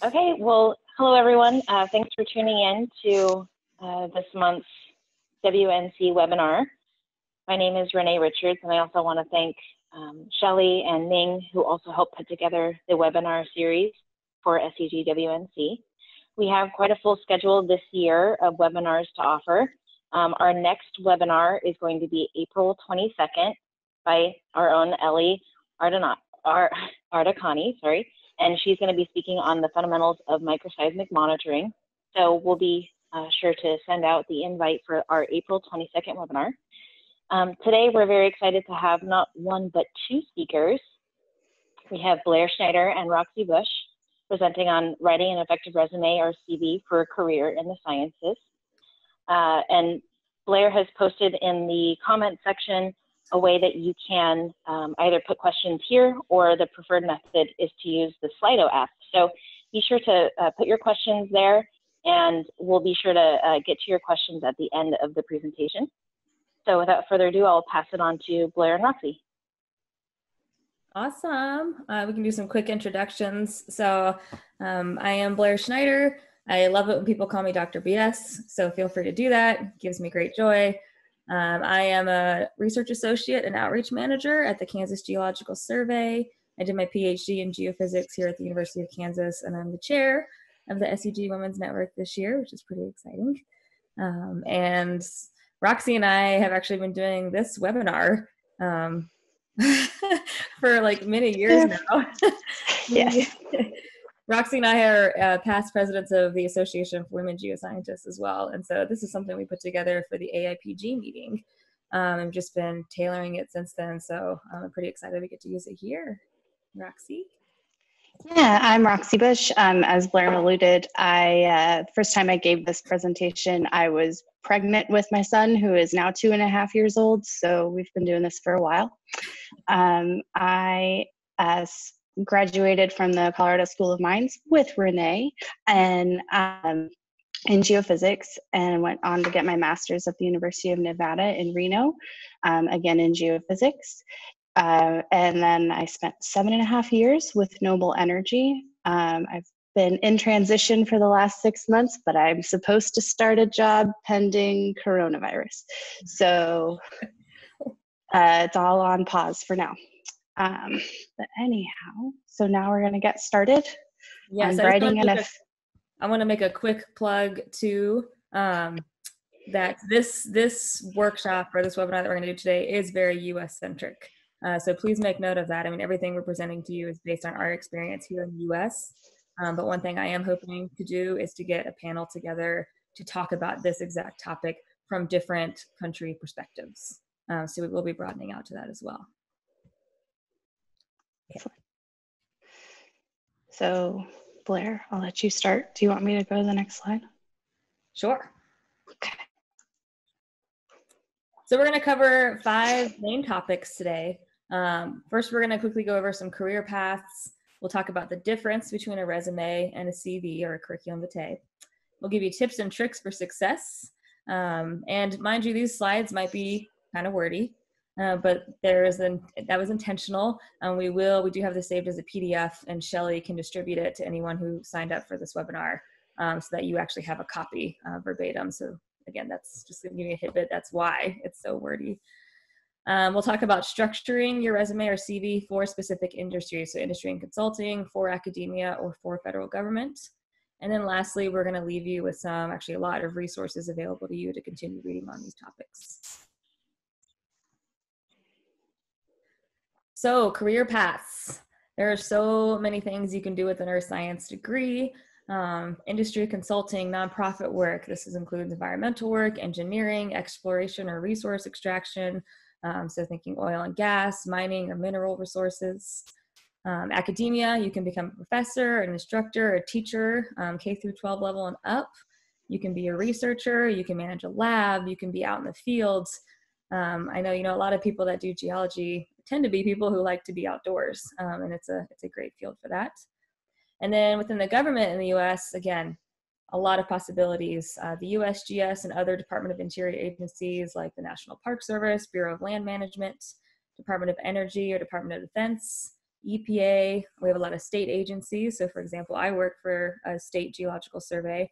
Okay, well, hello everyone. Thanks for tuning in to this month's WNC webinar. My name is Renee Richards, and I also want to thank Shelley and Ming, who also helped put together the webinar series for SEG WNC. We have quite a full schedule this year of webinars to offer. Our next webinar is going to be April 22nd by our own Ellie Ardacani, and she's going to be speaking on the fundamentals of microseismic monitoring. So we'll be sure to send out the invite for our April 22nd webinar. Today, we're very excited to have not one, but two speakers. We have Blair Schneider and Roxy Bush presenting on writing an effective resume or CV for a career in the sciences. And Blair has posted in the comment section a way that you can either put questions here, or the preferred method is to use the Slido app. So be sure to put your questions there, and we'll be sure to get to your questions at the end of the presentation. So without further ado, I'll pass it on to Blair and Roxy. Awesome. We can do some quick introductions. So I am Blair Schneider. I love it when people call me Dr. BS, so feel free to do that. It gives me great joy. I am a research associate and outreach manager at the Kansas Geological Survey. I did my PhD in geophysics here at the University of Kansas, and I'm the chair of the SEG Women's Network this year, which is pretty exciting. And Roxy and I have actually been doing this webinar for like many years now. Yes. Roxy and I are past presidents of the Association for Women Geoscientists as well. And so this is something we put together for the AIPG meeting. I've just been tailoring it since then. So I'm pretty excited to get to use it here. Roxy? Yeah, I'm Roxy Bush. As Blair alluded, first time I gave this presentation, I was pregnant with my son, who is now 2.5 years old. So we've been doing this for a while. I graduated from the Colorado School of Mines with Renee and in geophysics, and went on to get my master's at the University of Nevada in Reno, again in geophysics. And then I spent 7.5 years with Noble Energy. I've been in transition for the last 6 months, but I'm supposed to start a job pending coronavirus. So it's all on pause for now. But anyhow, so now we're going to get started. Yes, I want to make a quick plug to that this workshop or this webinar that we're going to do today is very US centric. So please make note of that. I mean, everything we're presenting to you is based on our experience here in the US. But one thing I am hoping to do is to get a panel together to talk about this exact topic from different country perspectives. So we will be broadening out to that as well. Okay. So Blair, I'll let you start. Do you want me to go to the next slide? Sure. Okay. So we're going to cover 5 main topics today. First, we're going to quickly go over some career paths. We'll talk about the difference between a resume and a CV or a curriculum vitae. We'll give you tips and tricks for success. And mind you, these slides might be kind of wordy, but that was intentional. We do have this saved as a PDF, and Shelley can distribute it to anyone who signed up for this webinar, so that you actually have a copy verbatim. So again, that's just going to give you a tidbit. That's why it's so wordy. We'll talk about structuring your resume or CV for specific industries, so industry and consulting, for academia, or for federal government. And then lastly, we're going to leave you with actually a lot of resources available to you to continue reading on these topics. So career paths. There are so many things you can do with an earth science degree. Industry consulting, nonprofit work. This includes environmental work, engineering, exploration or resource extraction. So thinking oil and gas, mining or mineral resources. Academia, you can become a professor, an instructor, a teacher, K through 12 level and up. You can be a researcher, you can manage a lab, you can be out in the fields. I know, a lot of people that do geology tend to be people who like to be outdoors, and it's a great field for that. And then within the government in the US, again, a lot of possibilities. The USGS and other Department of Interior agencies like the National Park Service, Bureau of Land Management, Department of Energy or Department of Defense, EPA. We have a lot of state agencies. So for example, I work for a state geological survey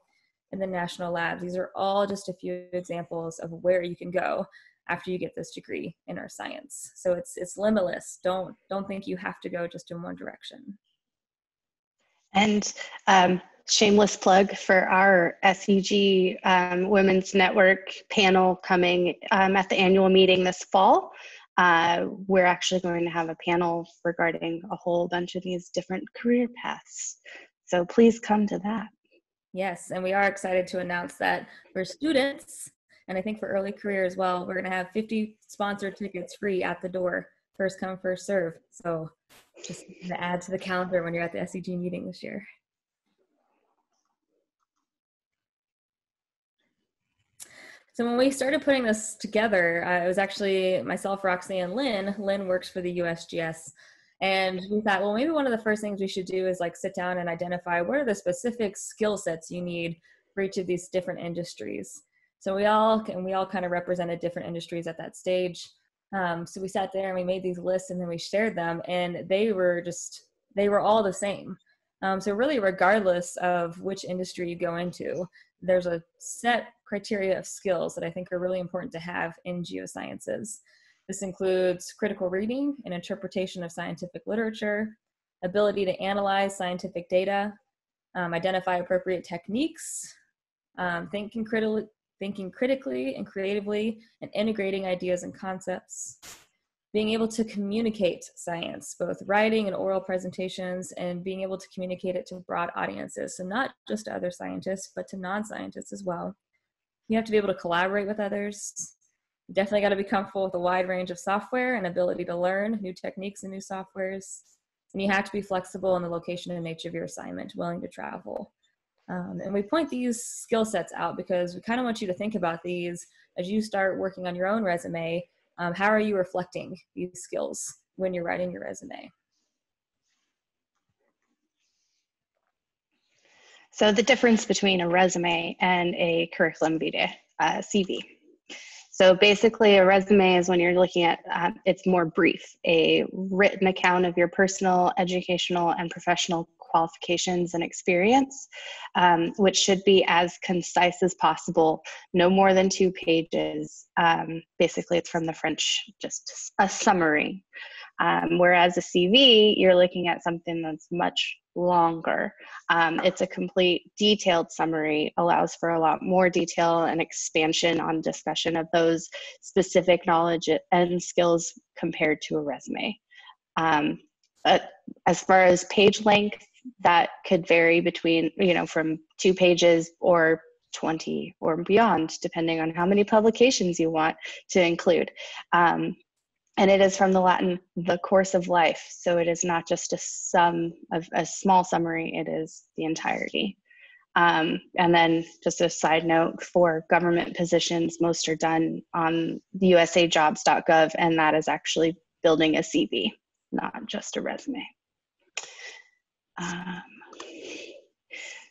and the national labs. These are all just a few examples of where you can go after you get this degree in our science. So it's limitless. Don't think you have to go just in one direction. And shameless plug for our SEG Women's Network panel coming at the annual meeting this fall. We're actually going to have a panel regarding a whole bunch of these different career paths. So please come to that. Yes, and we are excited to announce that for students, and I think for early career as well, we're going to have 50 sponsored tickets free at the door, first come, first serve. So just to add to the calendar when you're at the SEG meeting this year. So when we started putting this together, it was actually myself, Roxy, and Lynn. Lynn works for the USGS. And we thought, well, maybe one of the first things we should do is like sit down and identify what are the specific skill sets you need for each of these different industries. So we all kind of represented different industries at that stage. So we sat there and we made these lists and then we shared them, and they were all the same. So really, regardless of which industry you go into, there's a set criteria of skills that I think are really important to have in geosciences. This includes critical reading and interpretation of scientific literature, ability to analyze scientific data, identify appropriate techniques, thinking critically and creatively, and integrating ideas and concepts, being able to communicate science, both writing and oral presentations, and being able to communicate it to broad audiences. So not just to other scientists, but to non-scientists as well. You have to be able to collaborate with others. You definitely got to be comfortable with a wide range of software and ability to learn new techniques and new softwares. And you have to be flexible in the location and nature of your assignment, willing to travel. And we point these skill sets out because we kind of want you to think about these as you start working on your own resume. How are you reflecting these skills when you're writing your resume? So the difference between a resume and a curriculum vitae, CV. So basically a resume is when you're looking at, it's more brief, a written account of your personal, educational, and professional qualifications and experience, which should be as concise as possible, no more than 2 pages. Basically it's from the French, just a summary. Whereas a CV, you're looking at something that's much longer. It's a complete detailed summary, allows for a lot more detail and expansion on discussion of those specific knowledge and skills compared to a resume. As far as page length, that could vary between, from 2 pages or 20 or beyond, depending on how many publications you want to include. And it is from the Latin, the course of life. So it is not just a small summary, it is the entirety. And then just a side note, for government positions, most are done on the usajobs.gov, and that is actually building a CV, not just a resume.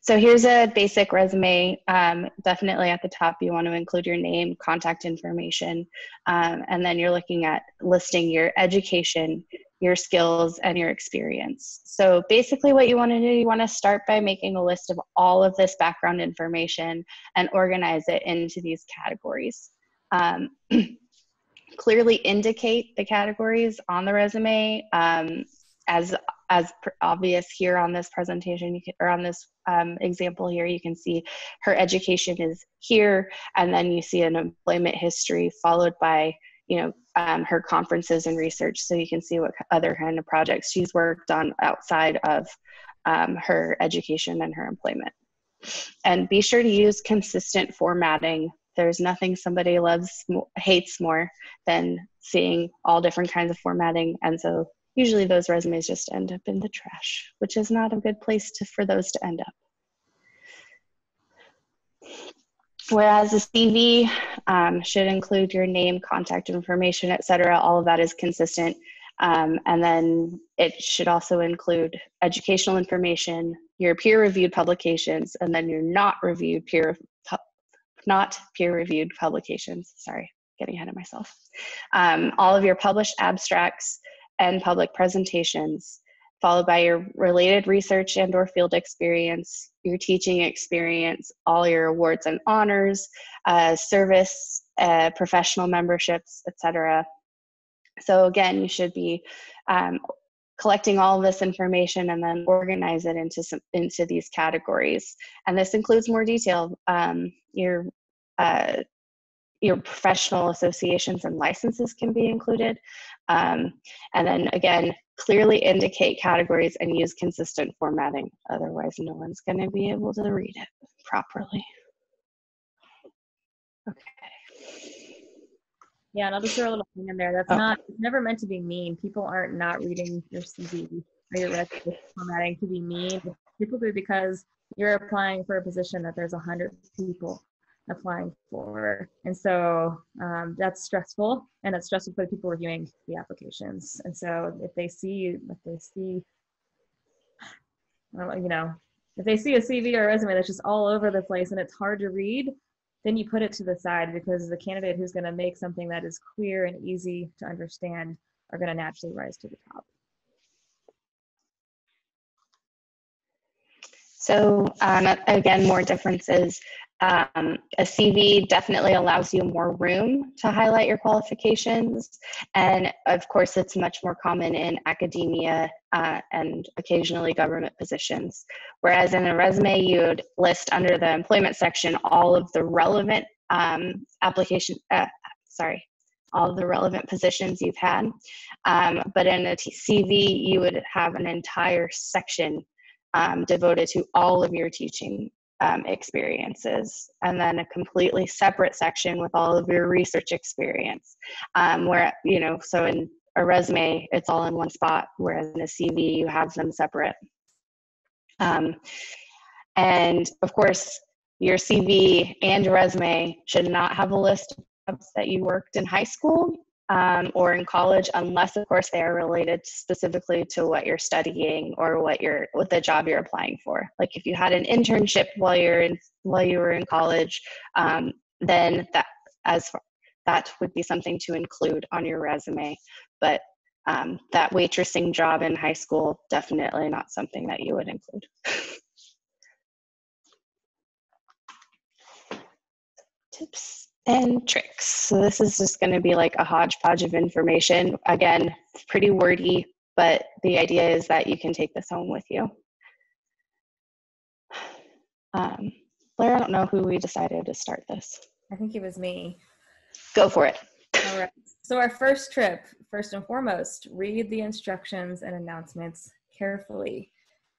So here's a basic resume. Definitely at the top, you want to include your name, contact information, and then you're looking at listing your education, your skills, and your experience. So basically what you want to do, you want to start by making a list of all of this background information and organize it into these categories. Clearly indicate the categories on the resume. As obvious here on this presentation, or on this example here, you can see her education is here, and then you see an employment history followed by, her conferences and research. So you can see what other kind of projects she's worked on outside of her education and her employment. And be sure to use consistent formatting. There's nothing somebody hates more than seeing all different kinds of formatting, and so usually those resumes just end up in the trash, which is not a good place for those to end up. Whereas a CV should include your name, contact information, etc. All of that is consistent. And then it should also include educational information, your peer-reviewed publications, and then your not peer-reviewed publications. Sorry, getting ahead of myself. All of your published abstracts and public presentations, followed by your related research and or field experience, your teaching experience, all your awards and honors, service, professional memberships, etc. So again, you should be collecting all of this information and then organize it into these categories. And this includes more detail. Your professional associations and licenses can be included. And then again, clearly indicate categories and use consistent formatting. Otherwise, no one's going to be able to read it properly. Okay. Yeah, and I'll just throw a little thing in there. That's it's never meant to be mean. People aren't not reading your CV or your resume formatting to be mean. It's typically because you're applying for a position that there's 100 people applying for. And so that's stressful, and that's stressful for the people reviewing the applications. And so if they see a CV or a resume that's just all over the place and it's hard to read, then you put it to the side, because the candidate who's going to make something that is clear and easy to understand are going to naturally rise to the top. So again, more differences. A CV definitely allows you more room to highlight your qualifications. And of course, it's much more common in academia and occasionally government positions. Whereas in a resume, you'd list under the employment section all of the relevant all of the relevant positions you've had. But in a CV, you would have an entire section devoted to all of your teaching experiences, and then a completely separate section with all of your research experience, where, so in a resume, it's all in one spot, whereas in a CV, you have them separate. And of course, your CV and your resume should not have a list of jobs that you worked in high school or in college, unless of course they are related specifically to what you're studying or what the job you're applying for. Like if you had an internship while you were in college, then that would be something to include on your resume. But that waitressing job in high school, definitely not something that you would include. Tips and tricks. So this is just going to be like a hodgepodge of information. Again, pretty wordy, but the idea is that you can take this home with you. Blair, I don't know who we decided to start this. I think it was me. Go for it. All right. So our first tip, first and foremost, read the instructions and announcements carefully.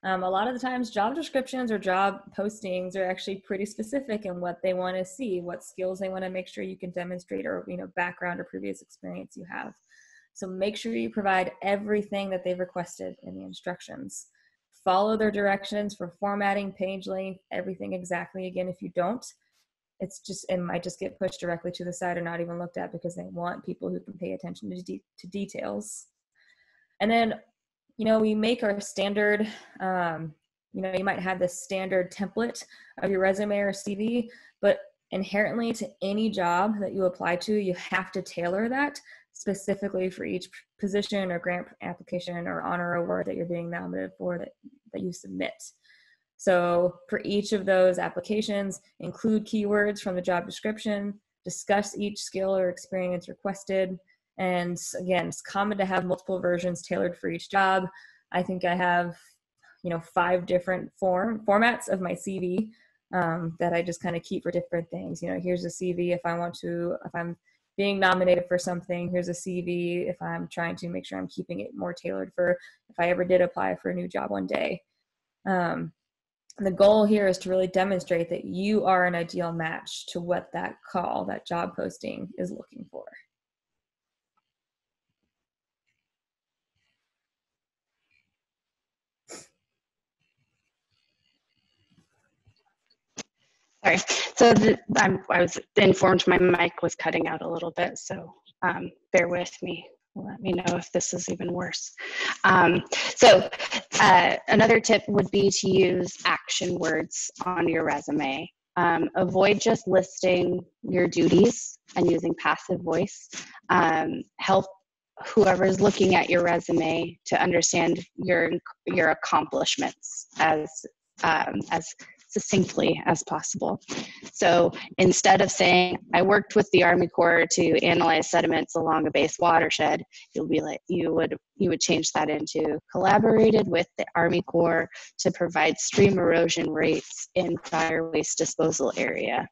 A lot of the times job descriptions or job postings are actually pretty specific in what they want to see, what skills they want to make sure you can demonstrate, or background or previous experience you have. So make sure you provide everything that they've requested in the instructions. Follow their directions for formatting, page length, everything exactly. Again, if you don't, it might just get pushed directly to the side or not even looked at, because they want people who can pay attention to details. And then we make our standard, you might have this standard template of your resume or CV, but inherently to any job that you apply to, you have to tailor that specifically for each position or grant application or honor award that you're being nominated for that you submit. So for each of those applications, include keywords from the job description, discuss each skill or experience requested. And again, it's common to have multiple versions tailored for each job. I think I have, 5 different formats of my CV that I just kind of keep for different things. Here's a CV if I'm being nominated for something. Here's a CV if I'm trying to make sure I'm keeping it more tailored for if I ever did apply for a new job one day. And the goal here is to really demonstrate that you are an ideal match to what that job posting is looking for. Sorry. So I was informed my mic was cutting out a little bit, so bear with me. Let me know if this is even worse. So another tip would be to use action words on your resume. Avoid just listing your duties and using passive voice. whoever's looking at your resume to understand your accomplishments as succinctly as possible. So instead of saying, I worked with the Army Corps to analyze sediments along a base watershed, you'll be like, you would change that into collaborated with the Army Corps to provide stream erosion rates in prior waste disposal area.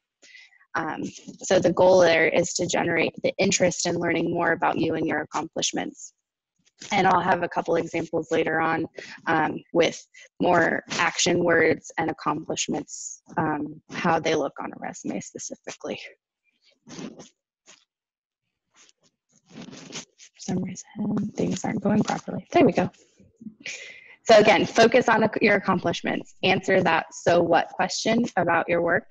So the goal there is to generate the interest in learning more about you and your accomplishments. And I'll have a couple examples later on with more action words and accomplishments, how they look on a resume specifically. For some reason, things aren't going properly. There we go. So again, focus on your accomplishments. Answer that so what question about your work.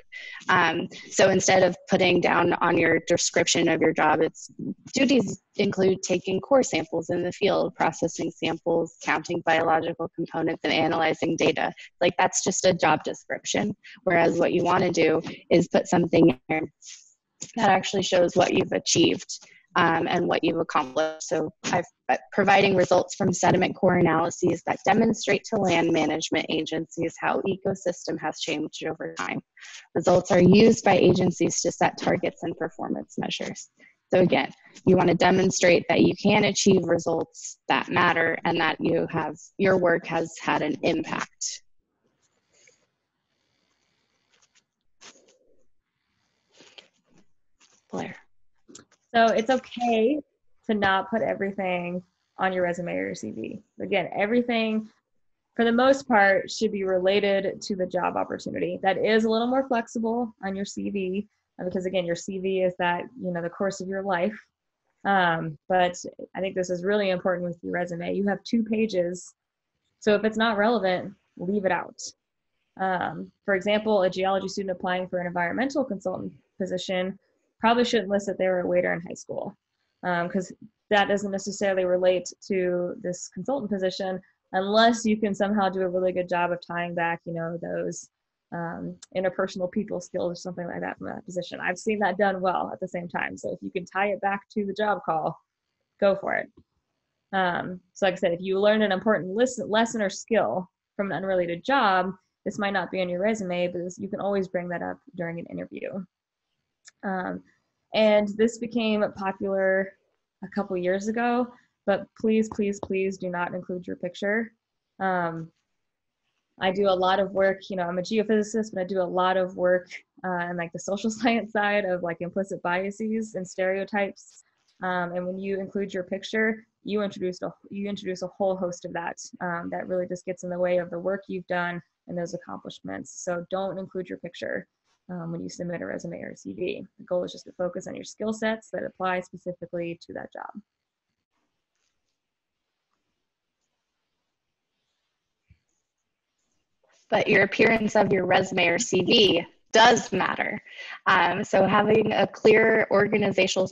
So instead of putting down on your description of your job, its duties include taking core samples in the field, processing samples, counting biological components, and analyzing data. Like that's just a job description. Whereas what you want to do is put something in there that actually shows what you've achieved. And what you've accomplished. So providing results from sediment core analyses that demonstrate to land management agencies how ecosystem has changed over time. Results are used by agencies to set targets and performance measures. So again, you want to demonstrate that you can achieve results that matter and that your work has had an impact. Blair. So it's okay to not put everything on your resume or your CV. Again, everything, for the most part, should be related to the job opportunity. That is a little more flexible on your CV because, again, your CV is that, the course of your life. But I think this is really important with your resume. You have 2 pages. So if it's not relevant, leave it out. For example, a geology student applying for an environmental consultant position probably shouldn't list that they were a waiter in high school because that doesn't necessarily relate to this consultant position unless you can somehow do a really good job of tying back, those interpersonal people skills or something like that from that position. I've seen that done well at the same time. So if you can tie it back to the job call, go for it. So like I said, if you learned an important lesson or skill from an unrelated job, this might not be on your resume, but you can always bring that up during an interview. And this became popular a couple years ago, but please, please, please do not include your picture. I do a lot of work, I'm a geophysicist, but I do a lot of work in like the social science side of like implicit biases and stereotypes. And when you include your picture, you introduce a whole host of that that really just gets in the way of the work you've done and those accomplishments. So don't include your picture when you submit a resume or a CV. The goal is just to focus on your skill sets that apply specifically to that job. But your appearance of your resume or CV does matter. So having a clear organizational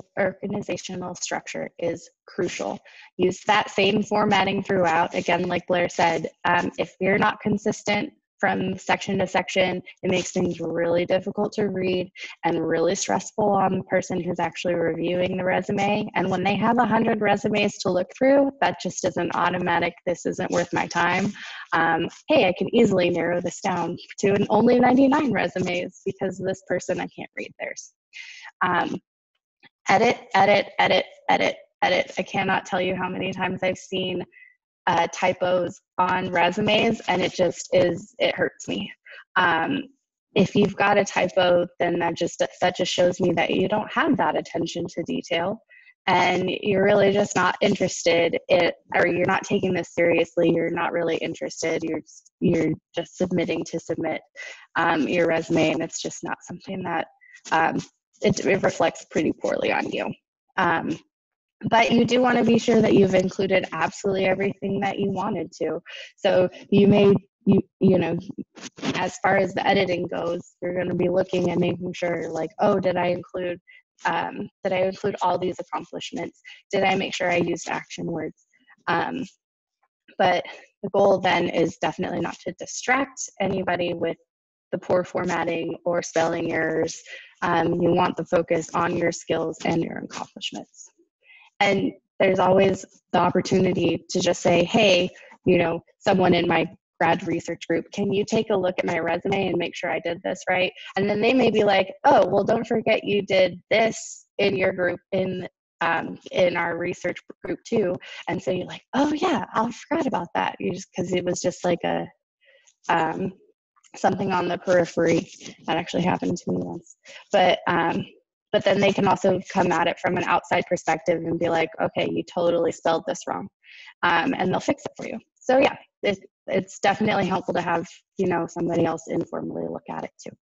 structure is crucial. Use that same formatting throughout. Again, like Blair said, if you're not consistent from section to section, it makes things really difficult to read and really stressful on the person who's actually reviewing the resume. And when they have 100 resumes to look through, that just isn't automatic. This isn't worth my time. Hey, I can easily narrow this down to only 99 resumes because this person, I can't read theirs. Edit, edit, edit, edit, edit. I cannot tell you how many times I've seen typos on resumes, and it hurts me. If you've got a typo, then that just shows me that you don't have that attention to detail, and you're really just not interested or you're not taking this seriously. You're not really interested. You're just submitting to submit your resume, and it's just not something that it reflects pretty poorly on you. But you do want to be sure that you've included absolutely everything that you wanted to. So you may, as far as the editing goes, you're going to be looking and making sure like, oh, did I include all these accomplishments? Did I make sure I used action words? But the goal then is definitely not to distract anybody with the poor formatting or spelling errors. You want the focus on your skills and your accomplishments. And there's always the opportunity to just say, hey, you know, someone in my grad research group, can you take a look at my resume and make sure I did this right? And then they may be like, oh, well, don't forget you did this in your group in our research group too. And so you're like, oh yeah, I forgot about that. You just, because it was just like a something on the periphery. That actually happened to me once. But then they can also come at it from an outside perspective and be like, okay, you totally spelled this wrong. And they'll fix it for you. So yeah, it's definitely helpful to have, you know, somebody else informally look at it too.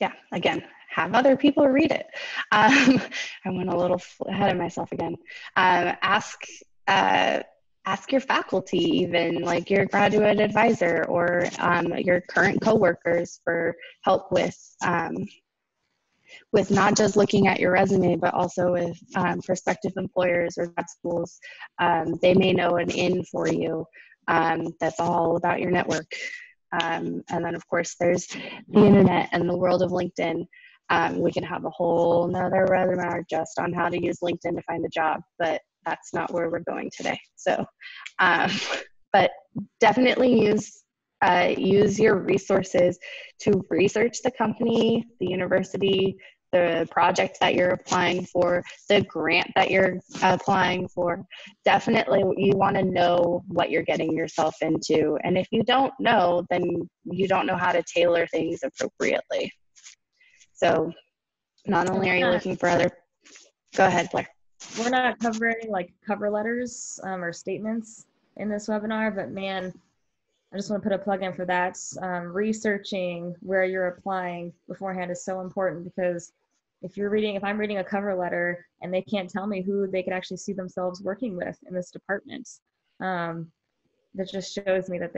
Yeah, again, have other people read it. I went a little ahead of myself again. Ask your faculty, even like your graduate advisor or your current coworkers for help with not just looking at your resume, but also with prospective employers or grad schools. They may know an in for you that's all about your network. And then of course there's the internet and the world of LinkedIn. We can have a whole nother webinar just on how to use LinkedIn to find a job, but that's not where we're going today. So, but definitely use your resources to research the company, the university, the project that you're applying for, the grant that you're applying for. Definitely you want to know what you're getting yourself into. And if you don't know, then you don't know how to tailor things appropriately. So not only are you looking for go ahead, Blair. We're not covering like cover letters or statements in this webinar, but man, I just want to put a plug in for that. Researching where you're applying beforehand is so important, because if I'm reading a cover letter and they can't tell me who they could actually see themselves working with in this department, that just shows me that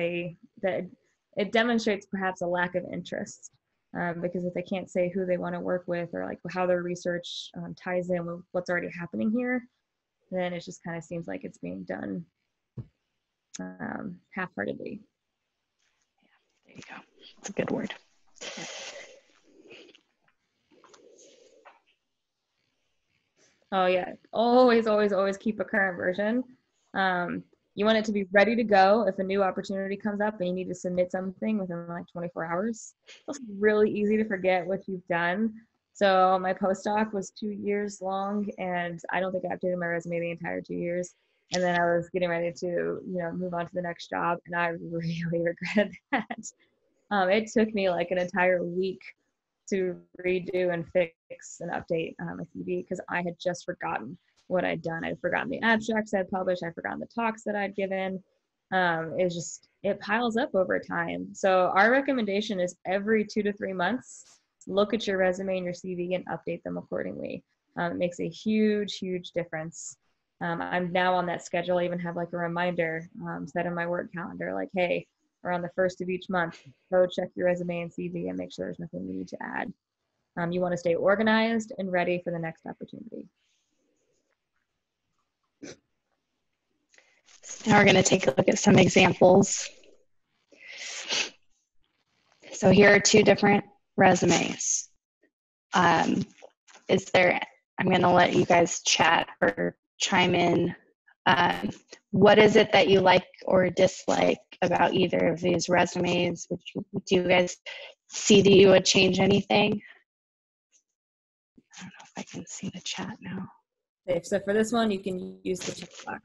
it demonstrates perhaps a lack of interest. Because if they can't say who they want to work with or like how their research ties in with what's already happening here, then it just kind of seems like it's being done half-heartedly. There you go. That's a good word. Oh yeah, always keep a current version. You want it to be ready to go if a new opportunity comes up and you need to submit something within like 24 hours. It's really easy to forget what you've done. So my postdoc was 2 years long, and I don't think I updated my resume the entire 2 years. And then I was getting ready to, move on to the next job, and I really regretted that. It took me like an entire week to redo and fix and update my CV because I had just forgotten what I'd done. I'd forgotten the abstracts I'd published. I'd forgotten the talks that I'd given. It piles up over time. So our recommendation is every 2 to 3 months, look at your resume and your CV and update them accordingly. It makes a huge difference. I'm now on that schedule. I even have like a reminder set in my work calendar, like, hey, around the first of each month, go check your resume and CV and make sure there's nothing you need to add. You want to stay organized and ready for the next opportunity. Now we're going to take a look at some examples. So here are 2 different resumes. I'm going to let you guys chat or chime in. What is it that you like or dislike about either of these resumes? Do you guys see that you would change anything? I don't know if I can see the chat now. Okay, so for this one, you can use the checkbox.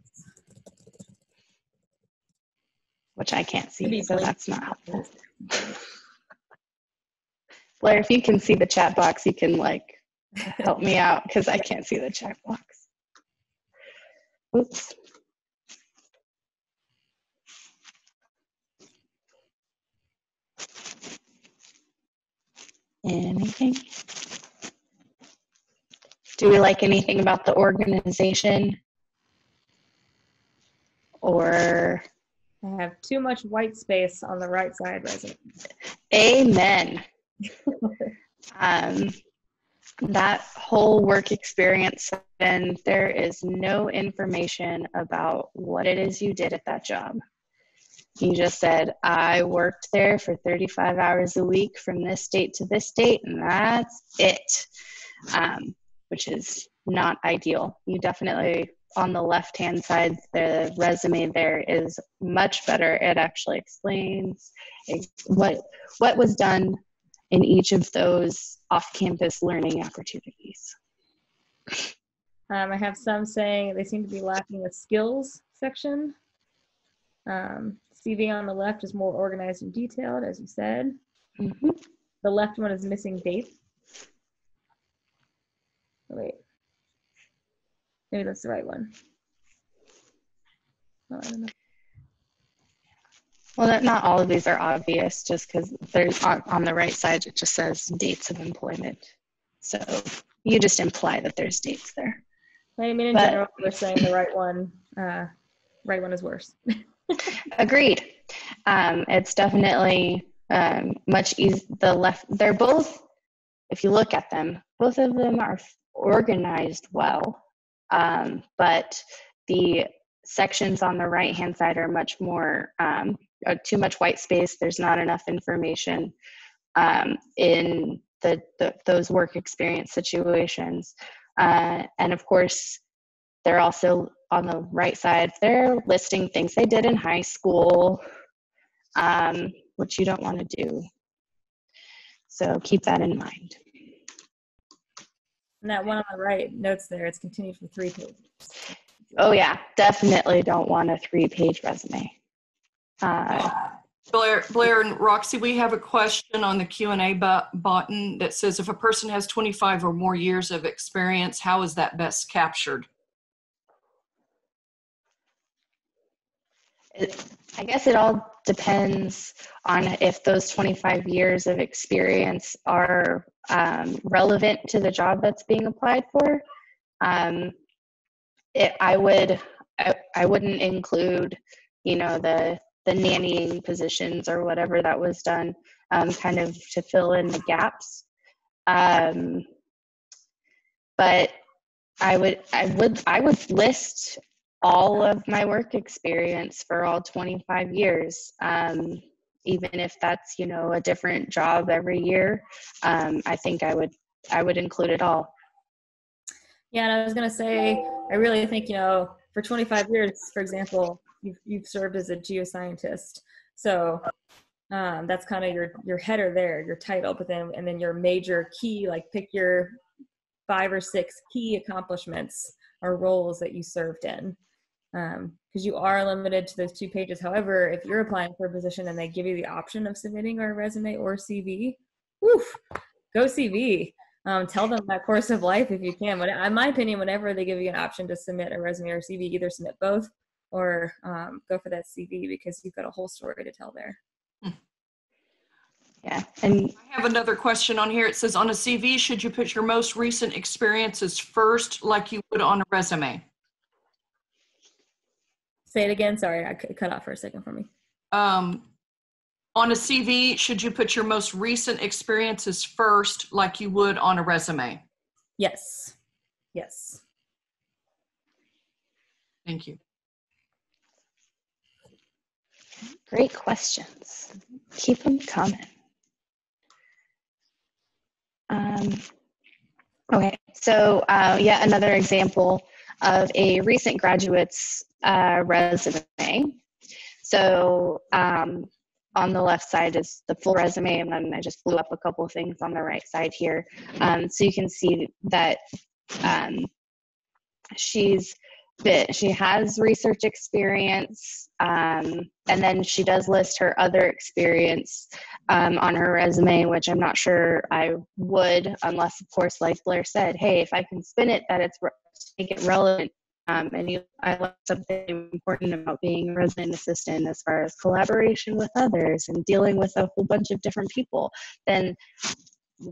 Which I can't see, so that's not helpful. Blair, if you can see the chat box, you can help me out because I can't see the chat box. Oops. Anything? Do we like anything about the organization? Or I have too much white space on the right side resume. Amen. That whole work experience, and there is no information about what it is you did at that job. You just said, I worked there for 35 hours a week from this date to this date, and that's it, which is not ideal. You definitely, on the left-hand side, the resume there is much better. It actually explains what was done in each of those off-campus learning opportunities. I have some saying they seem to be lacking a skills section. CV on the left is more organized and detailed, as you said. Mm-hmm. The left one is missing dates. Oh, wait. Maybe that's the right one. Oh, I don't know. Well, not all of these are obvious, just because there's on the right side, it just says dates of employment. So you just imply that there's dates there. I mean, in general, we're saying the right one is worse. Agreed. It's definitely much easier. The left, they're both, if you look at them, both of them are organized well, but the sections on the right hand side are much more, too much white space. There's not enough information in those work experience situations. And of course, they're also on the right side, they're listing things they did in high school, which you don't want to do. So keep that in mind. And that one on the right notes there, it's continued for 3 pages. Oh yeah, definitely don't want a 3-page resume. Blair and Roxy, we have a question on the Q&A button that says, if a person has 25 or more years of experience, how is that best captured? I guess it all depends on if those 25 years of experience are relevant to the job that's being applied for. I wouldn't include, the nannying positions or whatever that was done, kind of to fill in the gaps. But I would list all of my work experience for all 25 years, even if that's, a different job every year. I think I would include it all. Yeah, and I was going to say, I really think, for 25 years, for example, you've served as a geoscientist. So that's kind of your header there, your title, but then your major key, like pick your 5 or 6 key accomplishments or roles that you served in. Because you are limited to those 2 pages. However, if you're applying for a position and they give you the option of submitting a resume or CV, woof, go CV. Tell them that course of life if you can. But in my opinion, whenever they give you an option to submit a resume or CV, either submit both or go for that CV, because you've got a whole story to tell there. Yeah. And I have another question on here. It says, on a CV, should you put your most recent experiences first like you would on a resume? Say it again. Sorry, I cut off for a second for me. On a CV, should you put your most recent experiences first like you would on a resume? Yes. Yes. Thank you. great questions. Keep them coming. Okay, so yet another example of a recent graduate's resume. So on the left side is the full resume, and then I just blew up a couple of things on the right side here. So you can see that she has research experience, and then she does list her other experience on her resume, which I'm not sure I would, unless, of course, like Blair said, hey, if I can spin it that it's make it relevant, and I like something important about being a resident assistant as far as collaboration with others and dealing with a whole bunch of different people, then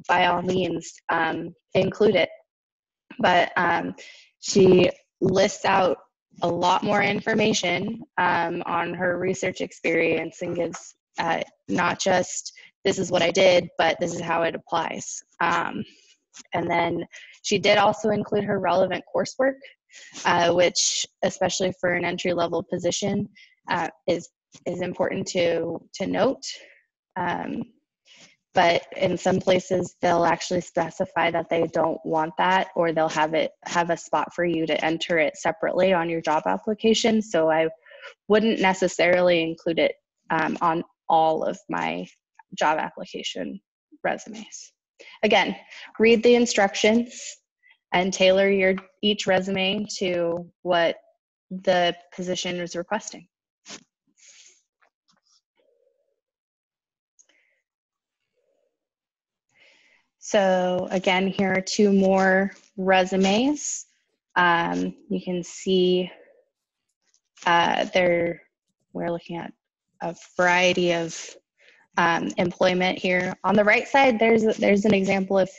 by all means include it. But she lists out a lot more information on her research experience and gives not just this is what I did, but this is how it applies. And then she did also include her relevant coursework, which, especially for an entry-level position, is is important to note. But in some places, they'll actually specify that they don't want that, or they'll have a spot for you to enter it separately on your job application. So I wouldn't necessarily include it on all of my job application resumes. Again, read the instructions and tailor each resume to what the position is requesting. So again, here are two more resumes. You can see we're looking at a variety of employment here. On the right side, there's an example of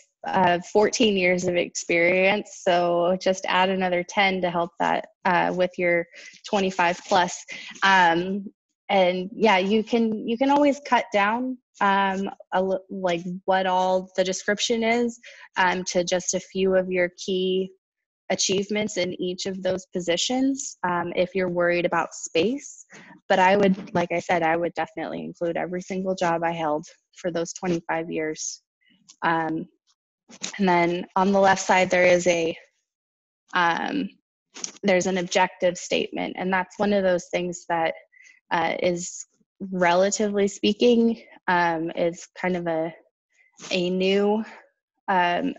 14 years of experience. So just add another 10 to help that with your 25 plus. And yeah, you can always cut down like what all the description is to just a few of your key achievements in each of those positions if you're worried about space. But I would, like I said, I would definitely include every single job I held for those 25 years. And then on the left side, there is there's an objective statement, and that's one of those things that is, relatively speaking, is kind of a new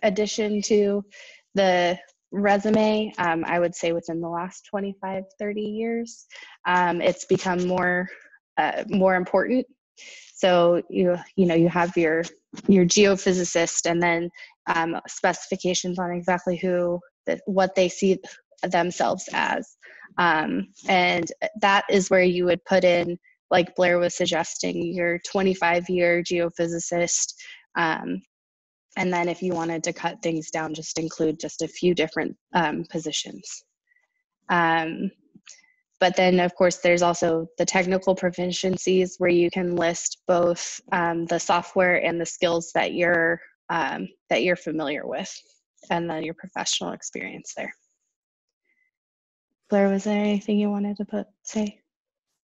addition to the resume. I would say within the last 25, 30 years, it's become more important. So you have your geophysicist, and then specifications on exactly what they see themselves as. And that is where you would put in, like Blair was suggesting, your 25-year geophysicist. And then if you wanted to cut things down, just include just a few different positions. But then, of course, there's also the technical proficiencies, where you can list both the software and the skills that you're familiar with, and then your professional experience there. Blair, was there anything you wanted to say?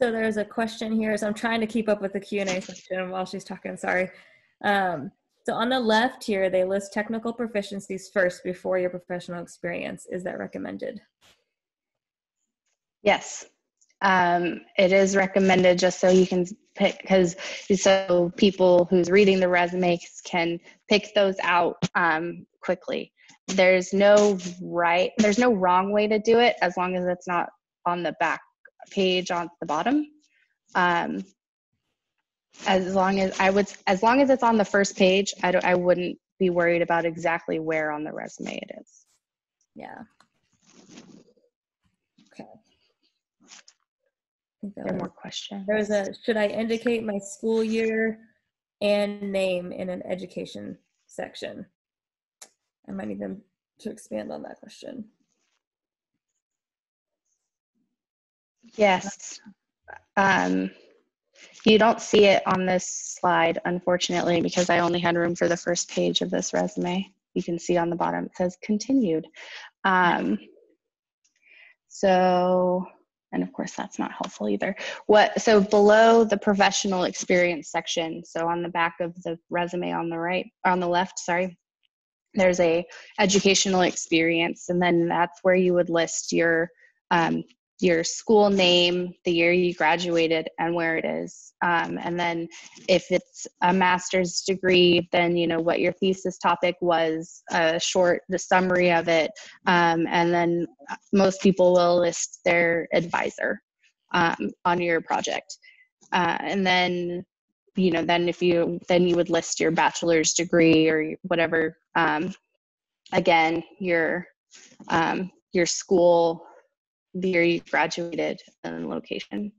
So there's a question here. So I'm trying to keep up with the Q&A section while she's talking. Sorry. So on the left here, they list technical proficiencies first before your professional experience. Is that recommended? Yes. It is recommended, just so you can pick, so people who's reading the resume can pick those out quickly. There's no wrong way to do it, as long as it's not on the back page on the bottom. As long as it's on the first page, I wouldn't be worried about exactly where on the resume it is. Yeah. Okay. There are more questions. Should I indicate my school year and name in an education section? I might need them to expand on that question. Yes. You don't see it on this slide, unfortunately, because I only had room for the first page of this resume. You can see on the bottom, it says continued. So, and of course that's not helpful either. So below the professional experience section, so on the back of the resume on the left, sorry, there's a educational experience, and then that's where you would list your school name, the year you graduated, and where it is. And then if it's a master's degree, then what your thesis topic was, the summary of it. And then most people will list their advisor on your project. And then you would list your bachelor's degree or whatever. Again, your school, the year you graduated, and location.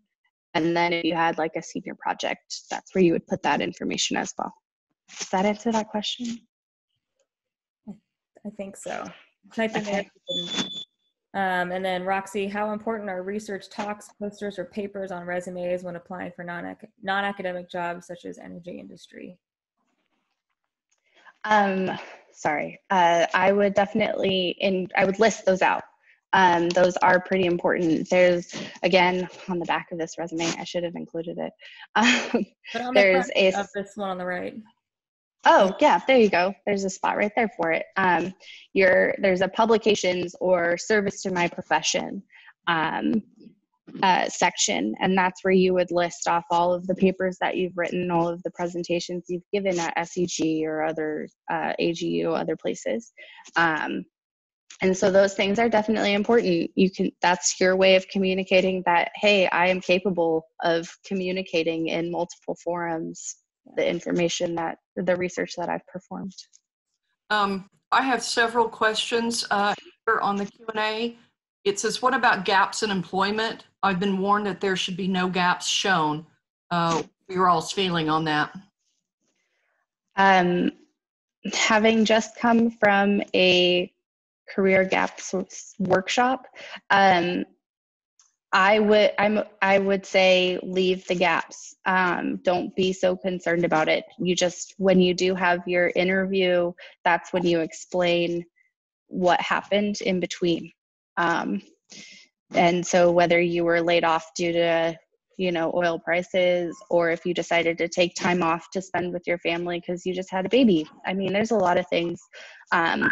And then if you had like a senior project, that's where you would put that information as well. Does that answer that question? I think so. Typing okay. And then Roxy, how important are research talks, posters, or papers on resumes when applying for non-academic jobs such as energy industry? Sorry, I would definitely, I would list those out. Those are pretty important. There's, again, on the back of this resume, I should have included it. But on the front of this one on the right. Oh, yeah, there you go. There's a spot right there for it. There's a publications or service to my profession section, and that's where you would list off all of the papers that you've written, all of the presentations you've given at SEG or other AGU, other places. And so those things are definitely important. That's your way of communicating that, hey, I am capable of communicating in multiple forums the information the research that I've performed. I have several questions here on the Q&A. It says, what about gaps in employment? I've been warned that there should be no gaps shown. Your all's feeling on that? Having just come from a career gaps workshop, I would say leave the gaps. Don't be so concerned about it. When you do have your interview, that's when you explain what happened in between. And so whether you were laid off due to, oil prices, or if you decided to take time off to spend with your family because you just had a baby. I mean, there's a lot of things,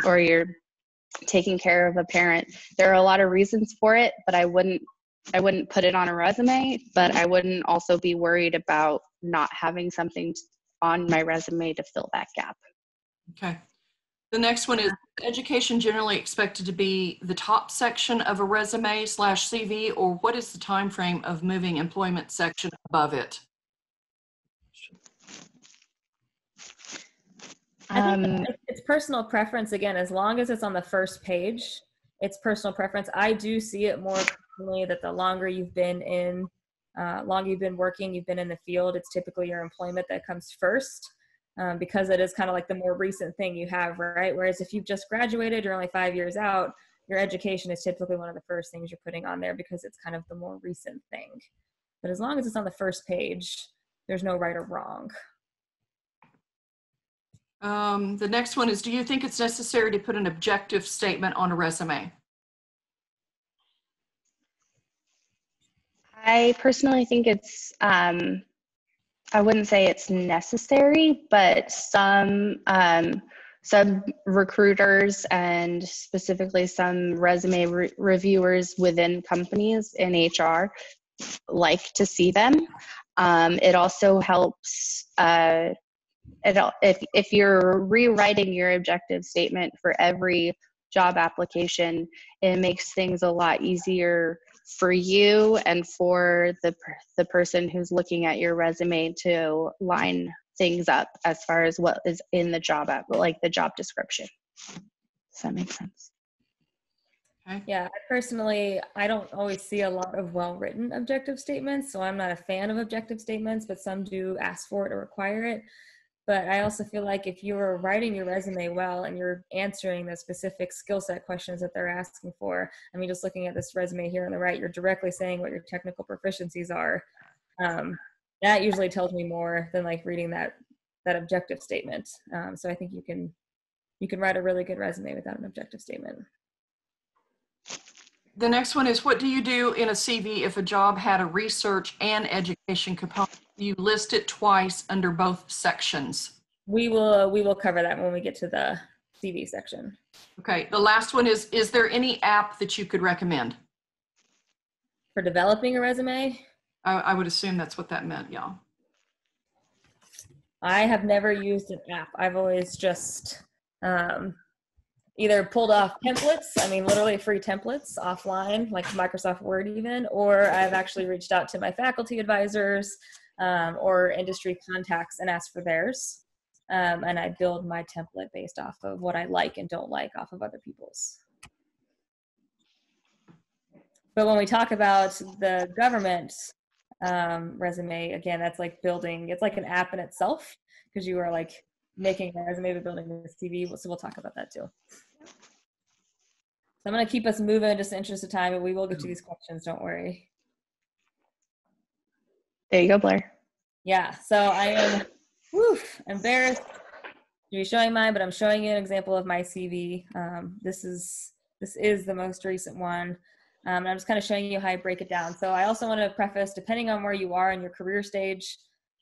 or you're taking care of a parent. There are a lot of reasons for it, but I wouldn't put it on a resume, but I wouldn't also be worried about not having something on my resume to fill that gap. Okay. The next one is, education generally expected to be the top section of a resume / CV, or what is the time frame of moving employment section above it? I think it's personal preference. Again, as long as it's on the first page, it's personal preference. I do see it more commonly that the longer you've been working, you've been in the field, it's typically your employment that comes first, because it is kind of like the more recent thing you have, right? Whereas if you've just graduated, you're only 5 years out, your education is typically one of the first things you're putting on there because it's kind of the more recent thing. But as long as it's on the first page, there's no right or wrong. The next one is, do you think it's necessary to put an objective statement on a resume? I personally think it's, I wouldn't say it's necessary, but some recruiters and specifically some resume reviewers within companies in HR like to see them. It also helps, if you're rewriting your objective statement for every job application, it makes things a lot easier for you and for the person who's looking at your resume to line things up as far as what is in the job like the job description. Does that make sense? Okay. Yeah, I don't always see a lot of well-written objective statements, so I'm not a fan of objective statements, but some do ask for it or require it. But I also feel like if you're writing your resume well and you're answering the specific skill set questions that they're asking for, I mean, just looking at this resume here on the right, you're directly saying what your technical proficiencies are. That usually tells me more than like reading that objective statement. So I think you can write a really good resume without an objective statement. The next one is, what do you do in a CV if a job had a research and education component? You list it twice under both sections. We will cover that when we get to the CV section. Okay. The last one is there any app that you could recommend? For developing a resume? I would assume that's what that meant, yeah. I have never used an app. I've always just either pulled off templates, I mean, literally free templates offline, like Microsoft Word even, or I've actually reached out to my faculty advisors or industry contacts and asked for theirs. And I build my template based off of what I like and don't like off of other people's. But when we talk about the government resume, again, that's like building, it's like an app in itself, because you are like making a resume but building the CV. So we'll talk about that too. So I'm going to keep us moving just in the interest of time, and we will get to these questions, don't worry. There you go, Blair. Yeah, so I am embarrassed to be showing mine, but I'm showing you an example of my CV. This is this is the most recent one. And I'm just kind of showing you how I break it down. So I also want to preface, depending on where you are in your career stage,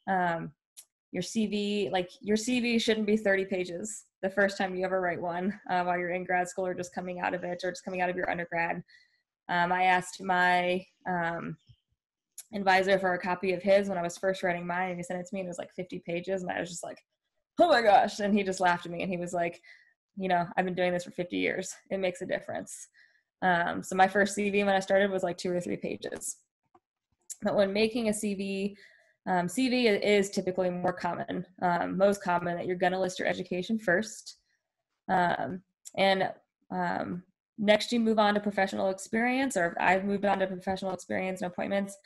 your CV shouldn't be 30 pages the first time you ever write one while you're in grad school or just coming out of it or just coming out of your undergrad. I asked my advisor for a copy of his when I was first writing mine, and he sent it to me and it was like 50 pages. And I was just like, oh my gosh. And he just laughed at me and he was like, you know, I've been doing this for 50 years. It makes a difference. So my first CV when I started was like 2 or 3 pages. But when making a CV, CV is typically more common, most common, that you're going to list your education first. Next you move on to professional experience, or I've moved on to professional experience and appointments.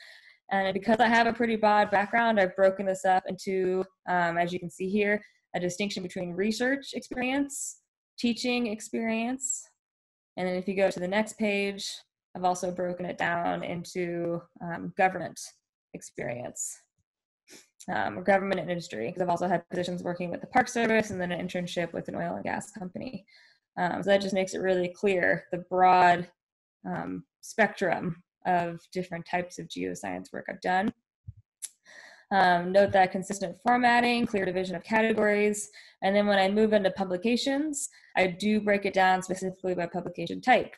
And because I have a pretty broad background, I've broken this up into, as you can see here, a distinction between research experience, teaching experience. And then if you go to the next page, I've also broken it down into government experience, or government and industry, because I've also had positions working with the Park Service and then an internship with an oil and gas company. So that just makes it really clear the broad spectrum of different types of geoscience work I've done. Note that consistent formatting, clear division of categories, and then when I move into publications, I do break it down specifically by publication type.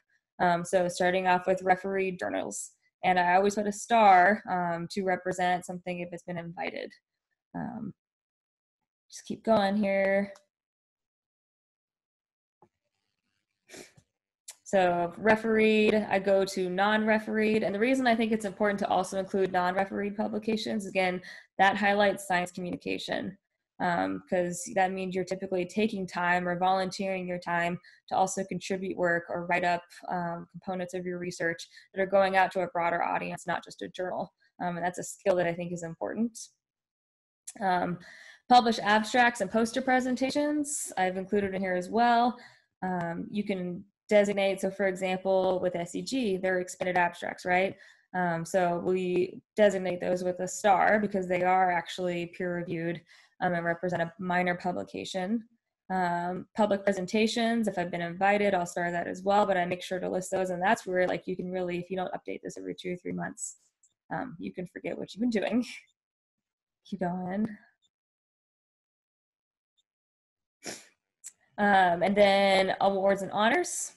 So starting off with refereed journals, and I always put a star to represent something if it's been invited. Just keep going here. So refereed, I go to non-refereed. And the reason I think it's important to also include non-refereed publications, again, that highlights science communication, because that means you're typically taking time or volunteering your time to also contribute work or write up components of your research that are going out to a broader audience, not just a journal. And that's a skill that I think is important. Publish abstracts and poster presentations, I've included in here as well. You can designate, so for example, with SEG, they're expanded abstracts, right? So we designate those with a star because they are actually peer-reviewed and represent a minor publication. Public presentations, if I've been invited, I'll star that as well, but I make sure to list those, and that's where, like, you can really, if you don't update this every 2 or 3 months, you can forget what you've been doing. Keep going. And then awards and honors.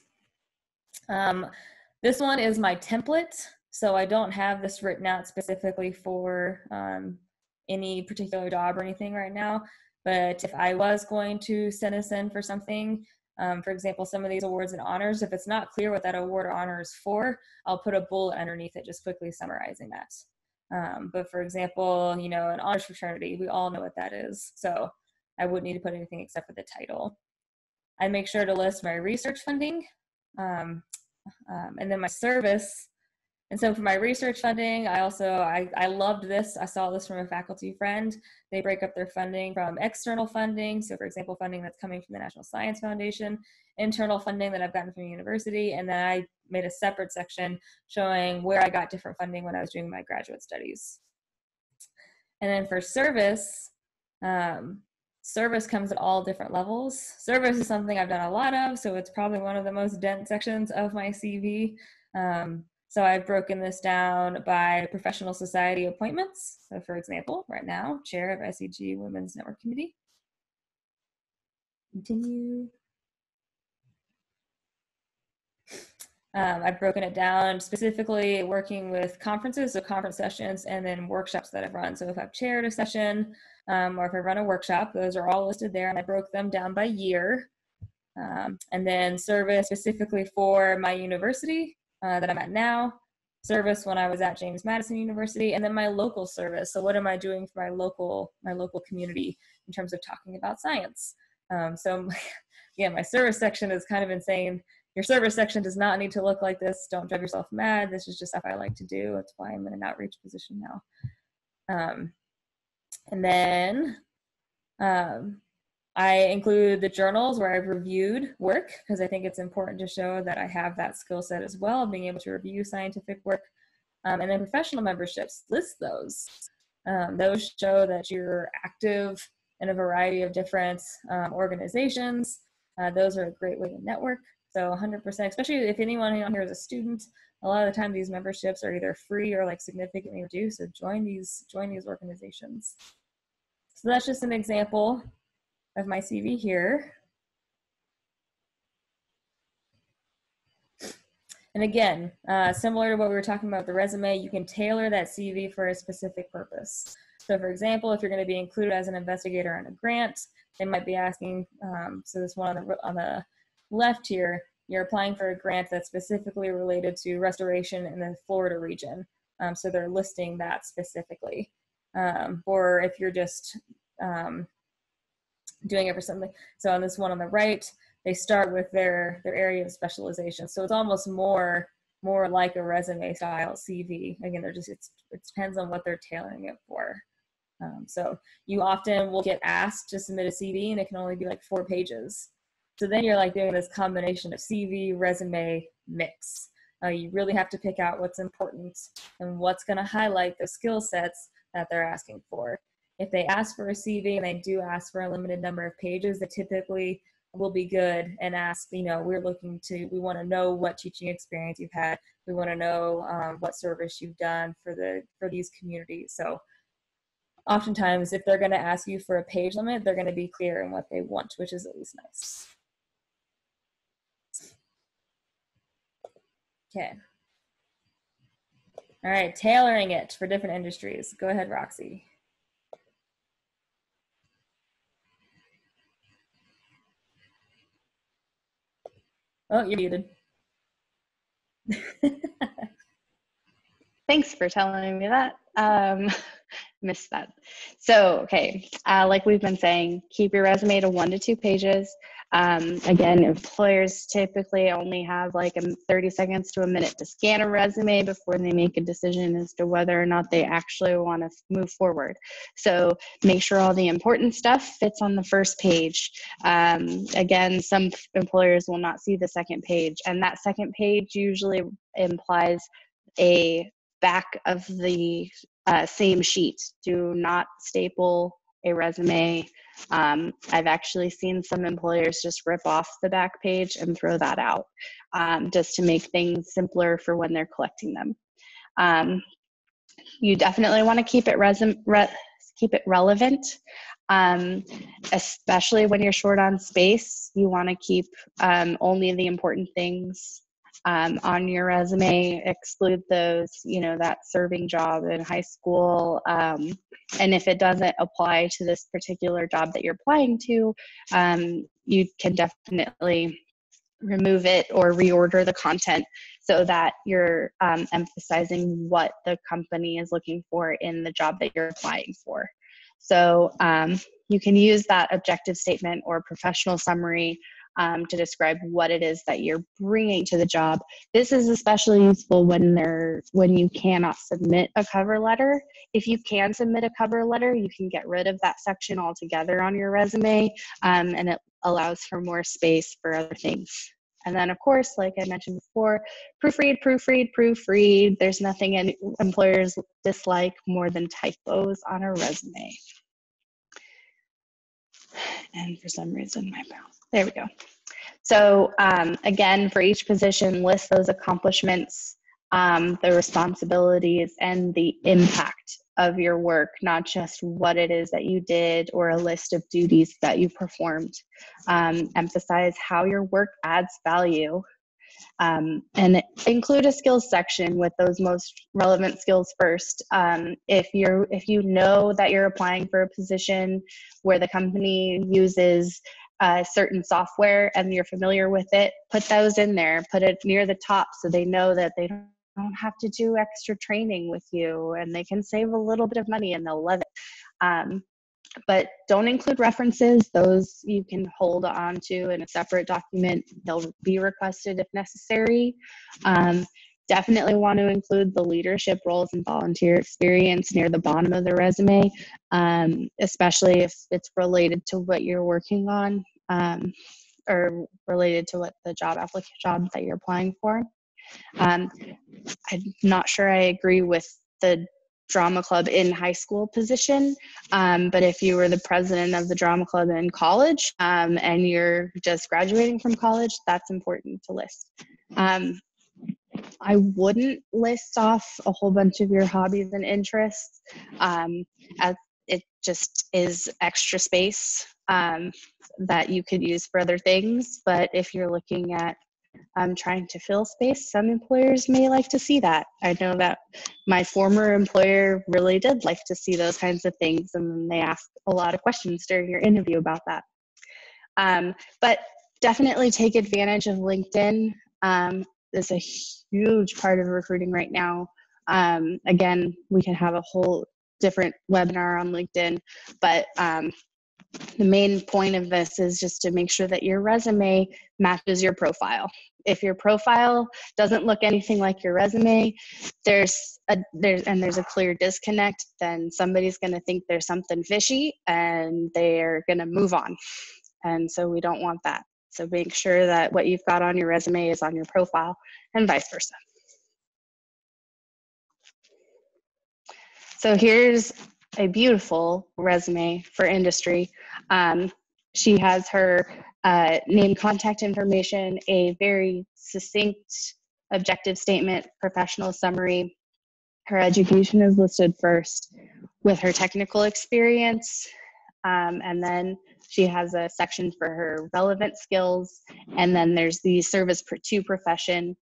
This one is my template, so I don't have this written out specifically for any particular job or anything right now, but if I was going to send us in for something, for example, some of these awards and honors, if it's not clear what that award or honor is for, I'll put a bullet underneath it just quickly summarizing that. But for example, you know, an honors fraternity, we all know what that is, so I wouldn't need to put anything except for the title. I make sure to list my research funding, and then my service. And so for my research funding, I loved this. I saw this from a faculty friend. They break up their funding from external funding. So for example, funding that's coming from the National Science Foundation, internal funding that I've gotten from the university. And then I made a separate section showing where I got different funding when I was doing my graduate studies. And then for service, service comes at all different levels. Service is something I've done a lot of, so it's probably one of the most dense sections of my CV. So I've broken this down by professional society appointments. So for example, right now, chair of SEG Women's Network Committee. Continue. I've broken it down specifically working with conferences, so conference sessions, and then workshops that I've run. So if I've chaired a session, or if I run a workshop, those are all listed there, and I broke them down by year. And then service specifically for my university that I'm at now, service when I was at James Madison University, and then my local service. So what am I doing for my local community in terms of talking about science? So yeah, my service section is kind of insane. Your service section does not need to look like this. Don't drive yourself mad. This is just stuff I like to do. That's why I'm in an outreach position now. And then I include the journals where I've reviewed work, because I think it's important to show that I have that skill set as well, being able to review scientific work. And then professional memberships, list those. Those show that you're active in a variety of different organizations. Those are a great way to network. So 100%, especially if anyone on here is a student, a lot of the time these memberships are either free or like significantly reduced. So join these organizations. So that's just an example of my CV here. And again, similar to what we were talking about the resume, you can tailor that CV for a specific purpose. So for example, if you're going to be included as an investigator on a grant, they might be asking, so this one on the left here, you're applying for a grant that's specifically related to restoration in the Florida region. So they're listing that specifically. Or if you're just doing it for something. So on this one on the right, they start with their area of specialization. So it's almost more like a resume style CV. Again, it depends on what they're tailoring it for. So you often will get asked to submit a CV and it can only be like 4 pages. So then you're like doing this combination of CV, resume, mix. You really have to pick out what's important and what's going to highlight the skill sets that they're asking for. If they ask for a CV and they do ask for a limited number of pages, they typically will be good and ask, we want to know what teaching experience you've had. We want to know what service you've done for these communities. So oftentimes, if they're going to ask you for a page limit, they're going to be clear in what they want, which is always nice. Okay. All right, tailoring it for different industries. Go ahead, Roxy. Oh, you're muted. Thanks for telling me that. Missed that. So, okay, like we've been saying, keep your resume to 1 to 2 pages. Again, employers typically only have like 30 seconds to a minute to scan a resume before they make a decision as to whether or not they actually want to move forward. So make sure all the important stuff fits on the first page. Again, some employers will not see the second page, and that second page usually implies a back of the same sheet. Do not staple a resume. I've actually seen some employers just rip off the back page and throw that out just to make things simpler for when they're collecting them. You definitely want to keep it relevant, especially when you're short on space. You want to keep only the important things on your resume, exclude those, that serving job in high school. And if it doesn't apply to this particular job that you're applying to, you can definitely remove it or reorder the content so that you're emphasizing what the company is looking for in the job that you're applying for. So you can use that objective statement or professional summary to describe what it is that you're bringing to the job. This is especially useful when you cannot submit a cover letter. If you can submit a cover letter, you can get rid of that section altogether on your resume, and it allows for more space for other things. And then, of course, like I mentioned before, proofread. There's nothing employers dislike more than typos on a resume. And for some reason, my mouse, there we go. So again, for each position, list those accomplishments, the responsibilities, and the impact of your work, not just what it is that you did or a list of duties that you performed. Emphasize how your work adds value. And include a skills section with those most relevant skills first. If you know that you're applying for a position where the company uses certain software and you're familiar with it, put those in there, put it near the top so they know that they don't have to do extra training with you and they can save a little bit of money and they'll love it. But don't include references. Those you can hold on to in a separate document. They'll be requested if necessary. Definitely want to include the leadership roles and volunteer experience near the bottom of the resume, especially if it's related to what you're working on or related to what the job that you're applying for. I'm not sure I agree with the drama club in high school position. But if you were the president of the drama club in college and you're just graduating from college, that's important to list. I wouldn't list off a whole bunch of your hobbies and interests, as it just is extra space that you could use for other things. But if you're looking at trying to fill space, some employers may like to see that. I know that my former employer really did like to see those kinds of things, and they asked a lot of questions during your interview about that. But definitely take advantage of LinkedIn. It's a huge part of recruiting right now. Again, we can have a whole different webinar on LinkedIn, but the main point of this is just to make sure that your resume matches your profile. If your profile doesn't look anything like your resume, there's a clear disconnect, then somebody's going to think there's something fishy and they're going to move on. And so we don't want that. So make sure that what you've got on your resume is on your profile and vice versa. So here's a beautiful resume for industry. She has her name, contact information, a very succinct objective statement, professional summary. Her education is listed first with her technical experience. And then she has a section for her relevant skills. And then there's the service to profession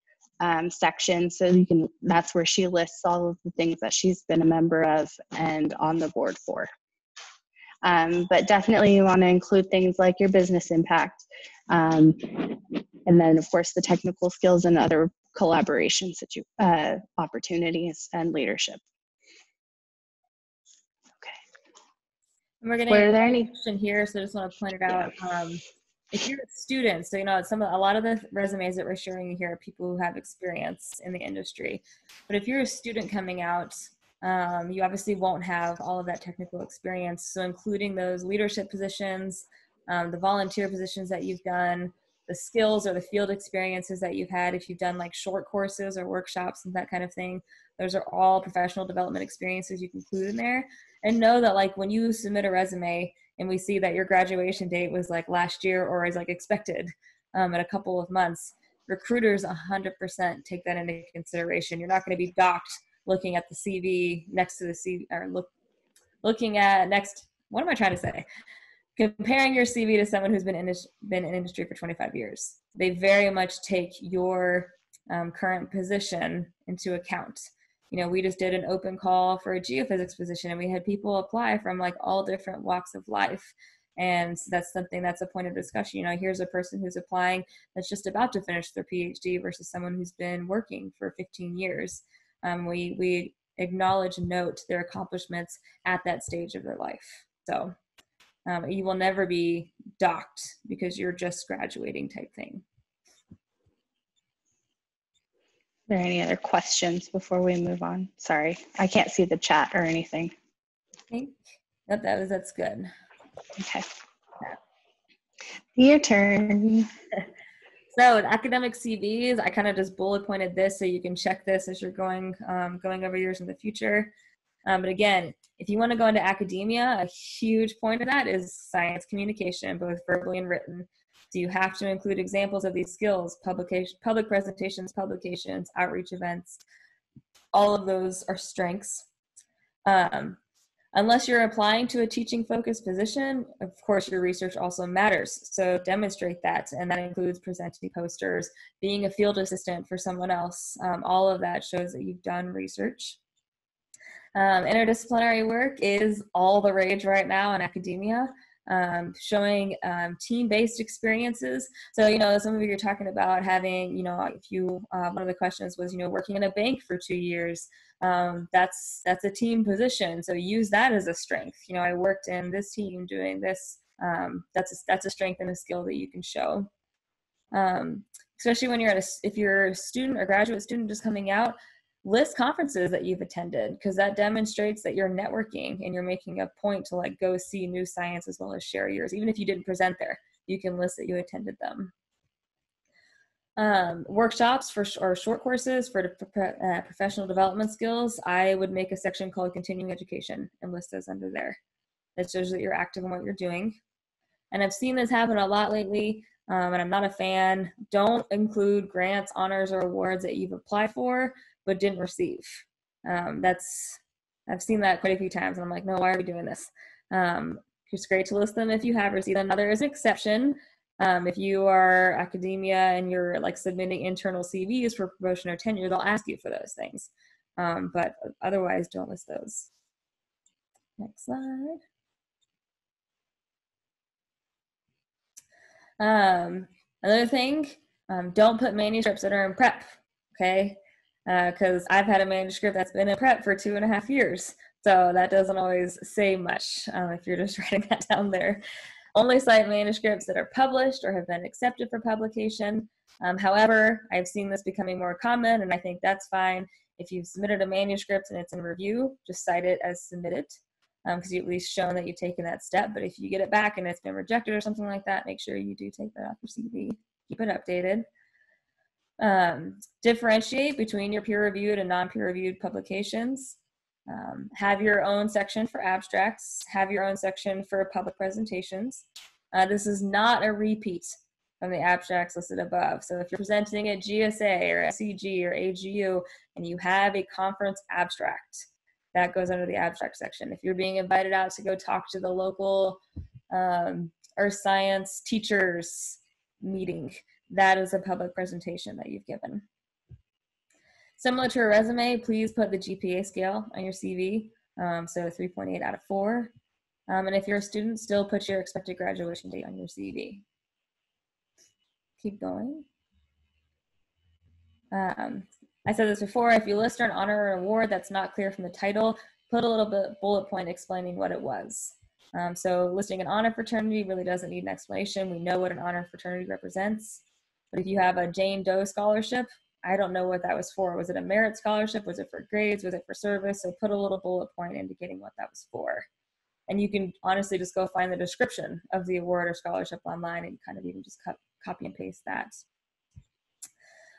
section. So you can, that's where she lists all of the things that she's been a member of and on the board for. But definitely you want to include things like your business impact. And then of course the technical skills and other collaboration opportunities and leadership. And we're Were there getting any a question here, so I just want to point it out. If you're a student, so a lot of the resumes that we're showing here are people who have experience in the industry. But if you're a student coming out, you obviously won't have all of that technical experience. So including those leadership positions, the volunteer positions that you've done, the skills or the field experiences that you've had, if you've done like short courses or workshops and that kind of thing, those are all professional development experiences you can include in there. And know that like when you submit a resume and we see that your graduation date was like last year or is like expected in a couple of months, recruiters 100% take that into consideration. You're not going to be docked looking at the CV next to the CV, or looking at next, what am I trying to say? Comparing your CV to someone who's been in industry for 25 years. They very much take your current position into account. You know, we just did an open call for a geophysics position and we had people apply from like all different walks of life. And that's something that's a point of discussion. You know, here's a person who's applying that's just about to finish their PhD versus someone who's been working for 15 years. We acknowledge and note their accomplishments at that stage of their life. So you will never be docked because you're just graduating type thing. Are there any other questions before we move on? Sorry, I can't see the chat or anything. I think that's good. Okay. Your turn. So academic CVs, I kind of just bullet pointed this so you can check this as you're going over yours in the future. But again, if you want to go into academia, a huge point of that is science communication, both verbally and written. So you have to include examples of these skills, public presentations, publications, outreach events. All of those are strengths. Unless you're applying to a teaching focused position, of course, your research also matters. So demonstrate that. And that includes presenting posters, being a field assistant for someone else. All of that shows that you've done research. Interdisciplinary work is all the rage right now in academia. Showing team-based experiences. So, you know, some of you are talking about having, you know, if you, one of the questions was, you know, working in a bank for 2 years. That's a team position. So use that as a strength. You know, I worked in this team doing this. That's a strength and a skill that you can show. Especially when if you're a student or graduate student just coming out, list conferences that you've attended, because that demonstrates that you're networking and you're making a point to like go see new science as well as share yours. Even if you didn't present there, you can list that you attended them. Workshops or short courses for professional development skills, I would make a section called continuing education and list those under there. That shows that you're active in what you're doing. And I've seen this happen a lot lately, and I'm not a fan. Don't include grants, honors, or awards that you've applied for but didn't receive. I've seen that quite a few times, and I'm like, no, why are we doing this? It's great to list them if you have received them. Now, there is an exception. If you are academia and you're like submitting internal CVs for promotion or tenure, they'll ask you for those things. But otherwise, don't list those. Next slide. Another thing, don't put manuscripts that are in prep, okay? Because I've had a manuscript that's been in prep for 2.5 years. So that doesn't always say much if you're just writing that down there. Only cite manuscripts that are published or have been accepted for publication. However, I've seen this becoming more common, and I think that's fine. If you've submitted a manuscript and it's in review, just cite it as submitted, because you've at least shown that you've taken that step. But if you get it back and it's been rejected or something like that, make sure you do take that off your CV. Keep it updated. Differentiate between your peer-reviewed and non-peer-reviewed publications. Have your own section for abstracts. Have your own section for public presentations. This is not a repeat from the abstracts listed above. So if you're presenting at GSA or SEG or AGU and you have a conference abstract, that goes under the abstract section. If you're being invited out to go talk to the local earth science teachers meeting, that is a public presentation that you've given. Similar to a resume, please put the GPA scale on your CV, so 3.8 out of 4. And if you're a student, still put your expected graduation date on your CV. Keep going. I said this before, if you list an honor or award that's not clear from the title, put a little bit bullet point explaining what it was. So listing an honor fraternity really doesn't need an explanation. We know what an honor fraternity represents. But if you have a Jane Doe scholarship, I don't know what that was for. Was it a merit scholarship? Was it for grades? Was it for service? So put a little bullet point indicating what that was for. And you can honestly just go find the description of the award or scholarship online and kind of even just copy and paste that.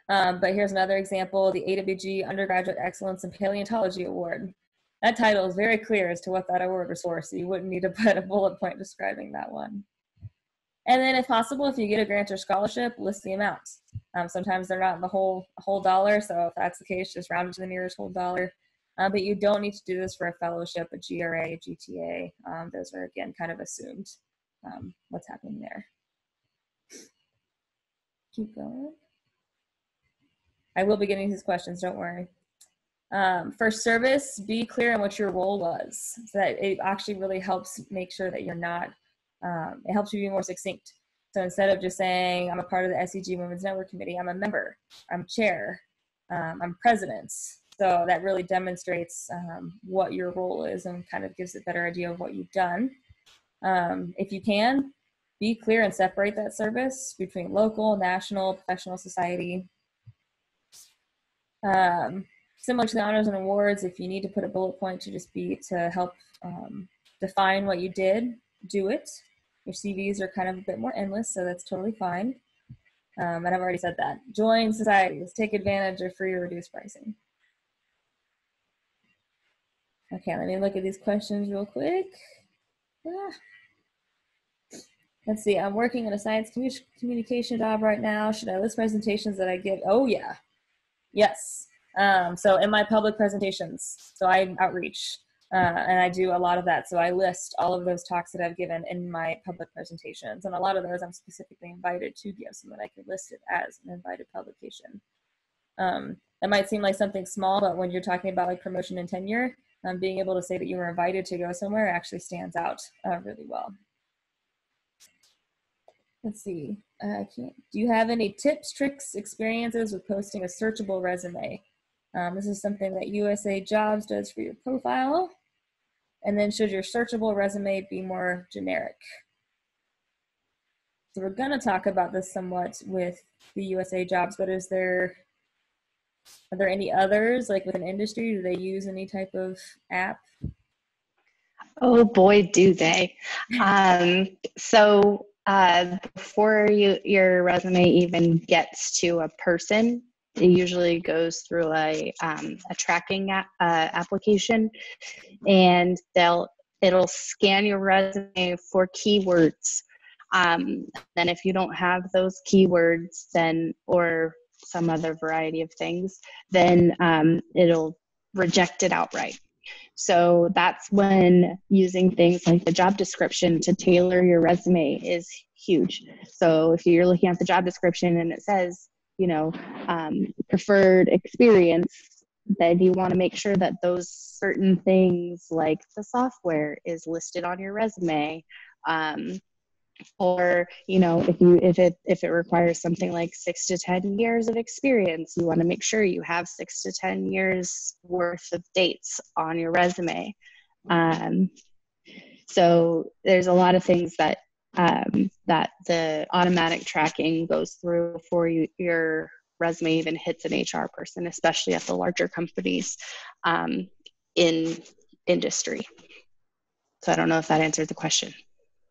But here's another example, the AWG Undergraduate Excellence in Paleontology Award. That title is very clear as to what that award was for, so you wouldn't need to put a bullet point describing that one. And then if possible, if you get a grant or scholarship, list the amounts. Sometimes they're not the whole dollar, so if that's the case, just round it to the nearest whole dollar. But you don't need to do this for a fellowship, a GRA, a GTA. Those are, again, kind of assumed what's happening there. Keep going. I will be getting these questions, don't worry. For service, be clear on what your role was, so that it actually really helps make sure that you're not, it helps you be more succinct. So instead of just saying, I'm a part of the SEG Women's Network Committee, I'm a member, I'm chair, I'm president. So that really demonstrates what your role is and kind of gives a better idea of what you've done. If you can, be clear and separate that service between local, national, professional society. Similar to the honors and awards, if you need to put a bullet point to just be to help define what you did, do it. Your CVs are kind of a bit more endless, so that's totally fine. And I've already said that. Join societies, take advantage of free or reduced pricing. Okay, let me look at these questions real quick. Let's see, I'm working in a science communication job right now. Should I list presentations that I give? Oh yeah, yes. So in my public presentations, so I outreach, and I do a lot of that. So I list all of those talks that I've given in my public presentations. And a lot of those I'm specifically invited to give so that I can list it as an invited publication. That might seem like something small, but when you're talking about like promotion and tenure, being able to say that you were invited to go somewhere actually stands out really well. Let's see, do you have any tips, tricks, experiences with posting a searchable resume? This is something that USA Jobs does for your profile. And then should your searchable resume be more generic? So we're gonna talk about this somewhat with the USA Jobs, but are there any others, like with an industry? Do they use any type of app? Oh boy, do they. So Before your resume even gets to a person, it usually goes through a tracking application, and it'll scan your resume for keywords. Then if you don't have those keywords, then or some other variety of things, then it'll reject it outright. So that's when using things like the job description to tailor your resume is huge. So if you're looking at the job description and it says, preferred experience, then you want to make sure that those certain things like the software is listed on your resume. Or if it requires something like 6 to 10 years of experience, you want to make sure you have 6 to 10 years worth of dates on your resume. So there's a lot of things that the automatic tracking goes through before your resume even hits an HR person, especially at the larger companies in industry. So I don't know if that answered the question.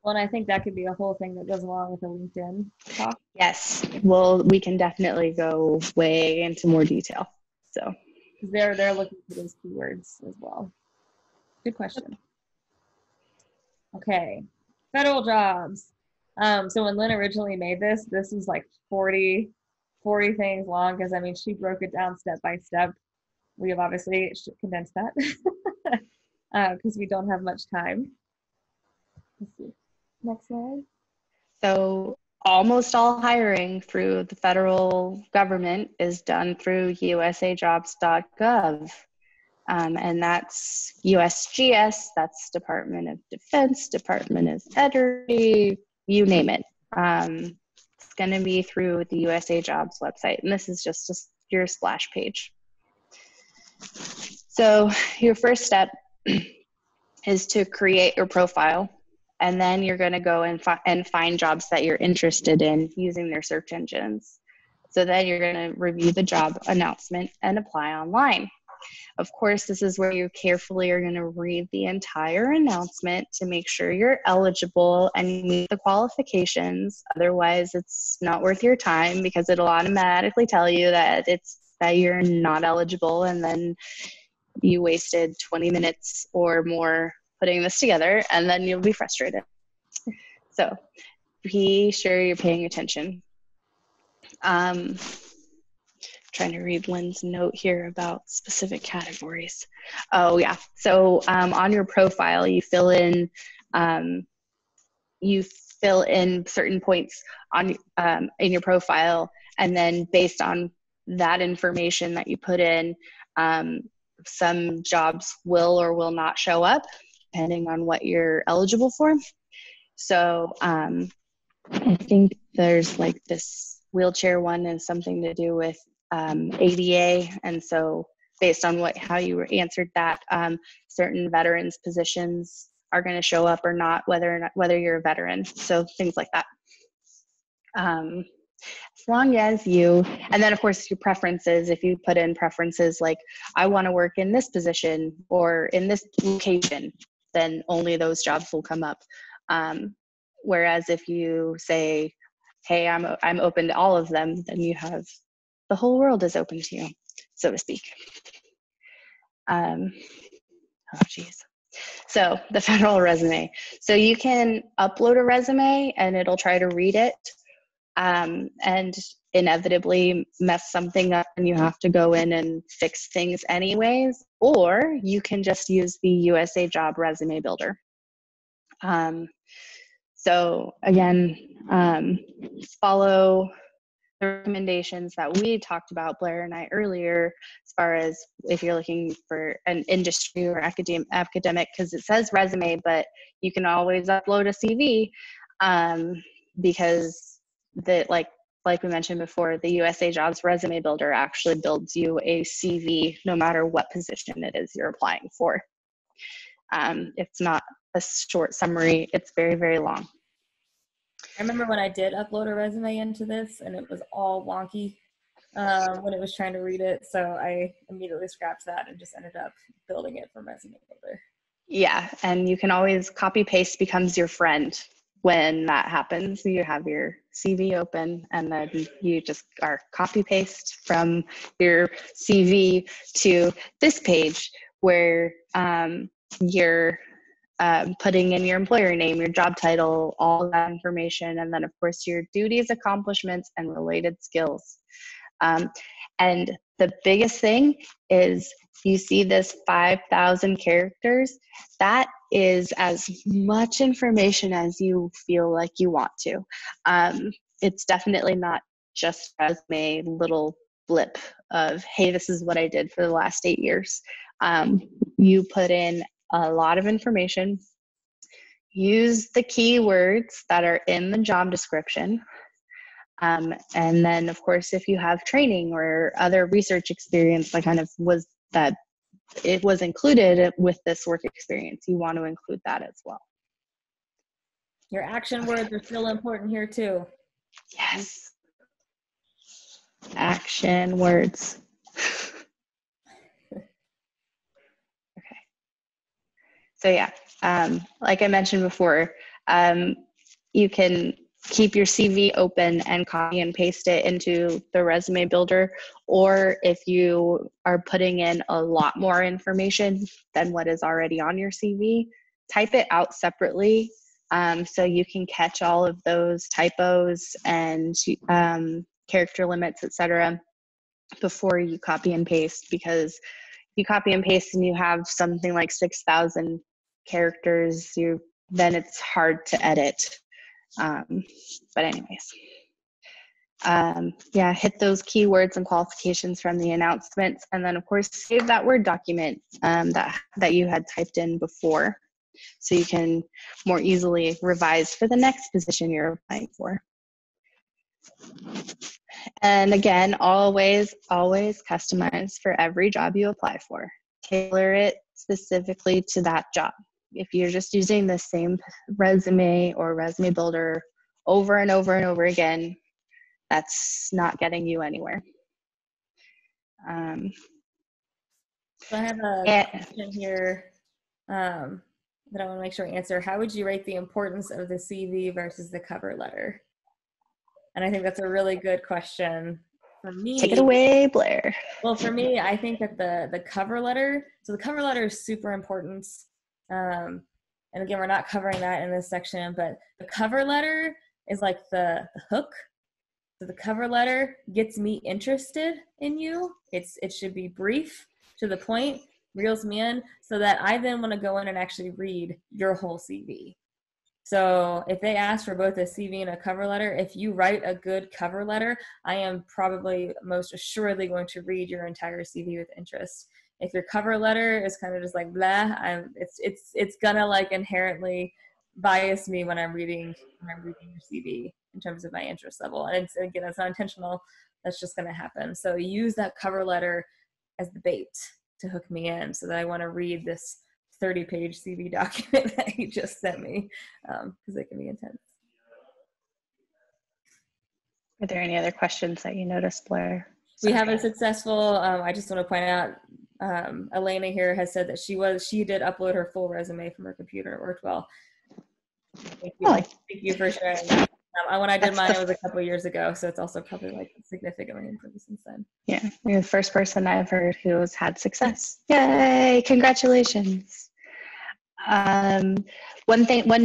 Well, and I think that could be a whole thing that goes along with the LinkedIn talk. Yes. Well, we can definitely go way into more detail. So they're looking for those keywords as well. Good question. Okay, federal jobs. So when Lynn originally made this was like 40 things long, because she broke it down step by step. We have obviously condensed that because we don't have much time. Let's see. Next slide. So almost all hiring through the federal government is done through usajobs.gov. And that's USGS, that's Department of Defense, Department of Energy, you name it. It's going to be through the USA Jobs website. And this is just your splash page. So your first step is to create your profile. And then you're going to go and find jobs that you're interested in using their search engines. So then you're going to review the job announcement and apply online. Of course, this is where you carefully are going to read the entire announcement to make sure you're eligible and you meet the qualifications. Otherwise, it's not worth your time, because it'll automatically tell you that you're not eligible, and then you wasted 20 minutes or more putting this together, and then you'll be frustrated. So be sure you're paying attention. Trying to read Lynn's note here about specific categories. Oh yeah, so on your profile, you fill in certain points on in your profile, and then based on that information that you put in, some jobs will or will not show up, depending on what you're eligible for. So I think there's like this wheelchair one and something to do with ADA, and so based on how you answered that, certain veterans positions are going to show up or not, whether you're a veteran. So things like that. As long as and then of course your preferences, if you put in preferences like I want to work in this position or in this location, then only those jobs will come up. Whereas if you say, hey, I'm open to all of them, then you have the whole world is open to you, so to speak. So the federal resume. So you can upload a resume and it'll try to read it, and inevitably mess something up, and you have to go in and fix things anyways, or you can just use the USA Job Resume Builder. So again, follow the recommendations that we talked about, Blair and I, earlier, as far as if you're looking for an industry or academic, because it says resume, but you can always upload a CV, because like we mentioned before, the USA Jobs Resume Builder actually builds you a CV no matter what position it is you're applying for. It's not a short summary, it's very, very long. I remember when I did upload a resume into this, and it was all wonky when it was trying to read it. So I immediately scrapped that and just ended up building it from Resume Builder. Yeah, and you can always copy paste becomes your friend when that happens, you have your CV open and then you just are copy paste from your CV to this page where you're putting in your employer name, your job title, all that information, and then of course your duties, accomplishments, and related skills. And the biggest thing is you see this 5,000 characters. That is as much information as you feel like you want to. It's definitely not just a resume little blip of, hey, this is what I did for the last 8 years. You put in a lot of information. Use the keywords that are in the job description. And then, of course, if you have training or other research experience that kind of was that it was included with this work experience, you want to include that as well. Your action words are still important here too. Yes. Action words. Okay. So yeah, like I mentioned before, you can keep your CV open and copy and paste it into the resume builder, or if you are putting in a lot more information than what is already on your CV, type it out separately so you can catch all of those typos and character limits, etc., before you copy and paste, because if you copy and paste and you have something like 6,000 characters, then it's hard to edit. But anyways, yeah, hit those keywords and qualifications from the announcements, and then of course save that Word document that you had typed in before, so you can more easily revise for the next position you're applying for. And again, always customize for every job you apply for. Tailor it specifically to that job. If you're just using the same resume or resume builder over and over and over again, that's not getting you anywhere. So I have a question here that I want to make sure I answer. How would you rate the importance of the CV versus the cover letter? And I think that's a really good question. For me, take it away, Blair. Well, for me, I think that the cover letter, so the cover letter is super important. And again, we're not covering that in this section, but the cover letter is like the hook. So the cover letter gets me interested in you. It should be brief, to the point, reels me in, so that I then want to go in and actually read your whole CV. So if they ask for both a CV and a cover letter, if you write a good cover letter, I am probably most assuredly going to read your entire CV with interest. If your cover letter is kind of just like blah, it's gonna like inherently bias me when I'm reading your CV in terms of my interest level. And again, it's not intentional. That's just gonna happen. So use that cover letter as the bait to hook me in, so that I want to read this 30-page CV document that you just sent me, because it can be intense. Are there any other questions that you noticed, Blair? We have a successful, I just want to point out, Elena here has said that she did upload her full resume from her computer. It worked well. Thank you. Thank you for sharing that. When I did mine, it was a couple of years ago, so it's also probably like significantly improved since then. Yeah, you're the first person I've heard who has had success. Yay, congratulations. One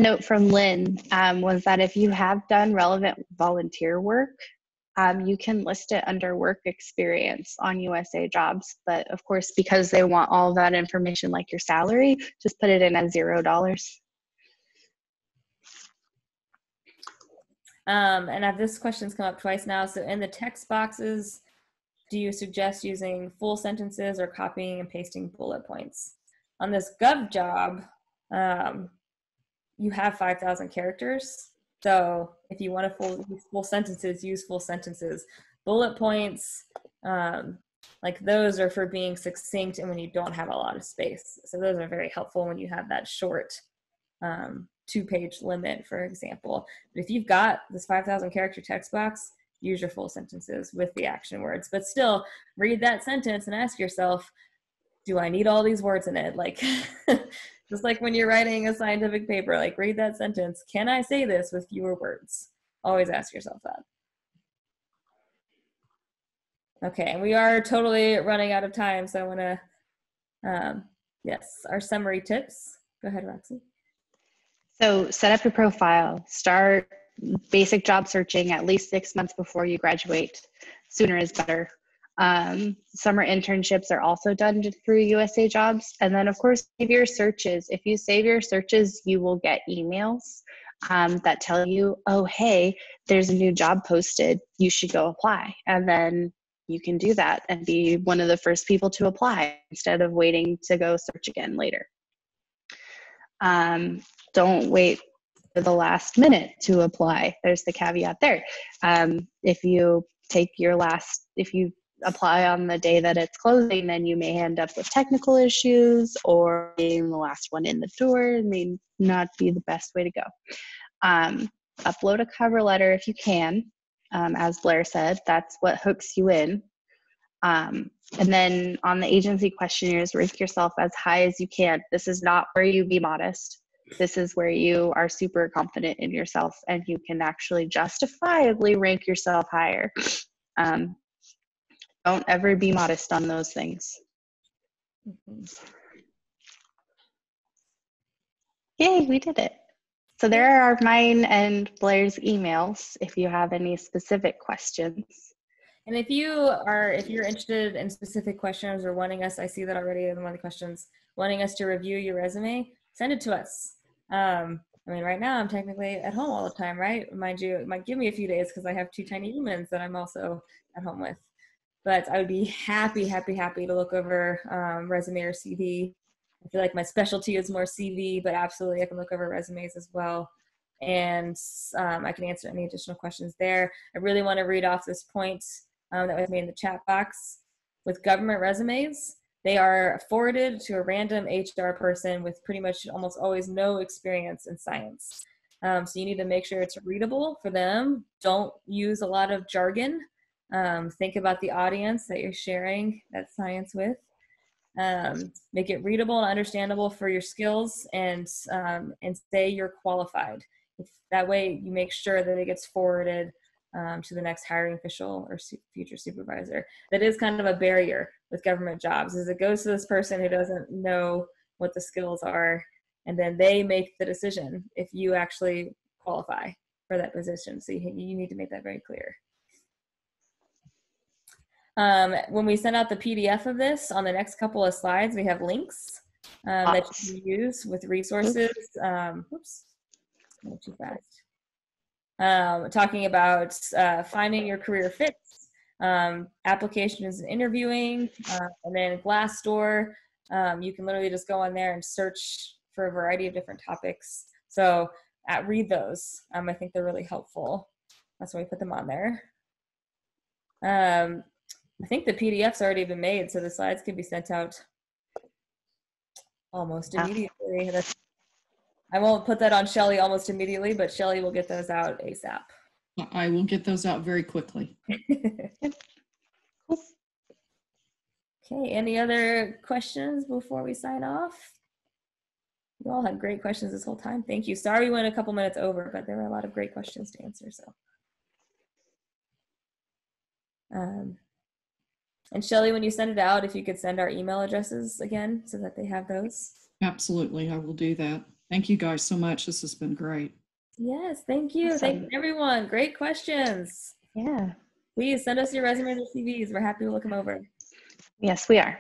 note from Lynn was that if you have done relevant volunteer work, you can list it under work experience on USA Jobs. But of course, because they want all that information like your salary, just put it in as $0. And this question's come up twice now. So in the text boxes, do you suggest using full sentences or copying and pasting bullet points? On this Gov job, you have 5,000 characters. So if you want to use full sentences, use full sentences. Bullet points, like those are for being succinct and when you don't have a lot of space. So those are very helpful when you have that short 2-page limit, for example. But if you've got this 5,000 character text box, use your full sentences with the action words. But still, read that sentence and ask yourself, do I need all these words in it? Like, just like when you're writing a scientific paper, like read that sentence. Can I say this with fewer words? Always ask yourself that. Okay, and we are totally running out of time, so I want to, yes, our summary tips. Go ahead, Roxy. So set up your profile, start basic job searching at least 6 months before you graduate. Sooner is better. Summer internships are also done through USA Jobs. And then of course, save your searches. If you save your searches, you will get emails that tell you, oh, hey, there's a new job posted. You should go apply. And then you can do that and be one of the first people to apply instead of waiting to go search again later. Don't wait for the last minute to apply. There's the caveat there. If you apply on the day that it's closing, then you may end up with technical issues, or being the last one in the door. It may not be the best way to go. Upload a cover letter if you can. As Blair said, that's what hooks you in. And then on the agency questionnaires, rank yourself as high as you can. This is not where you be modest. This is where you are super confident in yourself and you can actually justifiably rank yourself higher. Don't ever be modest on those things. Yay, we did it. So there are mine and Blair's emails if you have any specific questions. And if you're interested in specific questions or wanting us, I see that already in one of the questions, wanting us to review your resume, send it to us. I mean, right now I'm technically at home all the time, right? Mind you, it might give me a few days because I have 2 tiny humans that I'm also at home with. But I would be happy to look over resume or CV. I feel like my specialty is more CV, but absolutely I can look over resumes as well. And I can answer any additional questions there. I really want to read off this point that was made in the chat box. With government resumes, they are forwarded to a random HR person with pretty much almost always no experience in science. So you need to make sure it's readable for them. Don't use a lot of jargon. Think about the audience that you're sharing that science with. Make it readable and understandable for your skills, and say you're qualified. That way you make sure that it gets forwarded to the next hiring official or future supervisor. That is kind of a barrier with government jobs, is it goes to this person who doesn't know what the skills are, and then they make the decision if you actually qualify for that position. So you need to make that very clear. When we send out the PDF of this, on the next couple of slides, we have links that you can use with resources. Oops, not too fast. Talking about finding your career fits, applications and interviewing, and then Glassdoor. You can literally just go on there and search for a variety of different topics. So read those. I think they're really helpful. That's why we put them on there. I think the PDF's already been made, so the slides can be sent out almost immediately. I won't put that on Shelly almost immediately, but Shelly will get those out ASAP. I will get those out very quickly. Okay, any other questions before we sign off? You all had great questions this whole time. Thank you. Sorry we went a couple minutes over, but there were a lot of great questions to answer. So, and Shelly, when you send it out, if you could send our email addresses again so that they have those. Absolutely, I will do that. Thank you guys so much. This has been great. Yes, thank you. Awesome. Thank you, everyone. Great questions. Yeah. Please send us your resumes or CVs. We're happy to look them over. Yes, we are.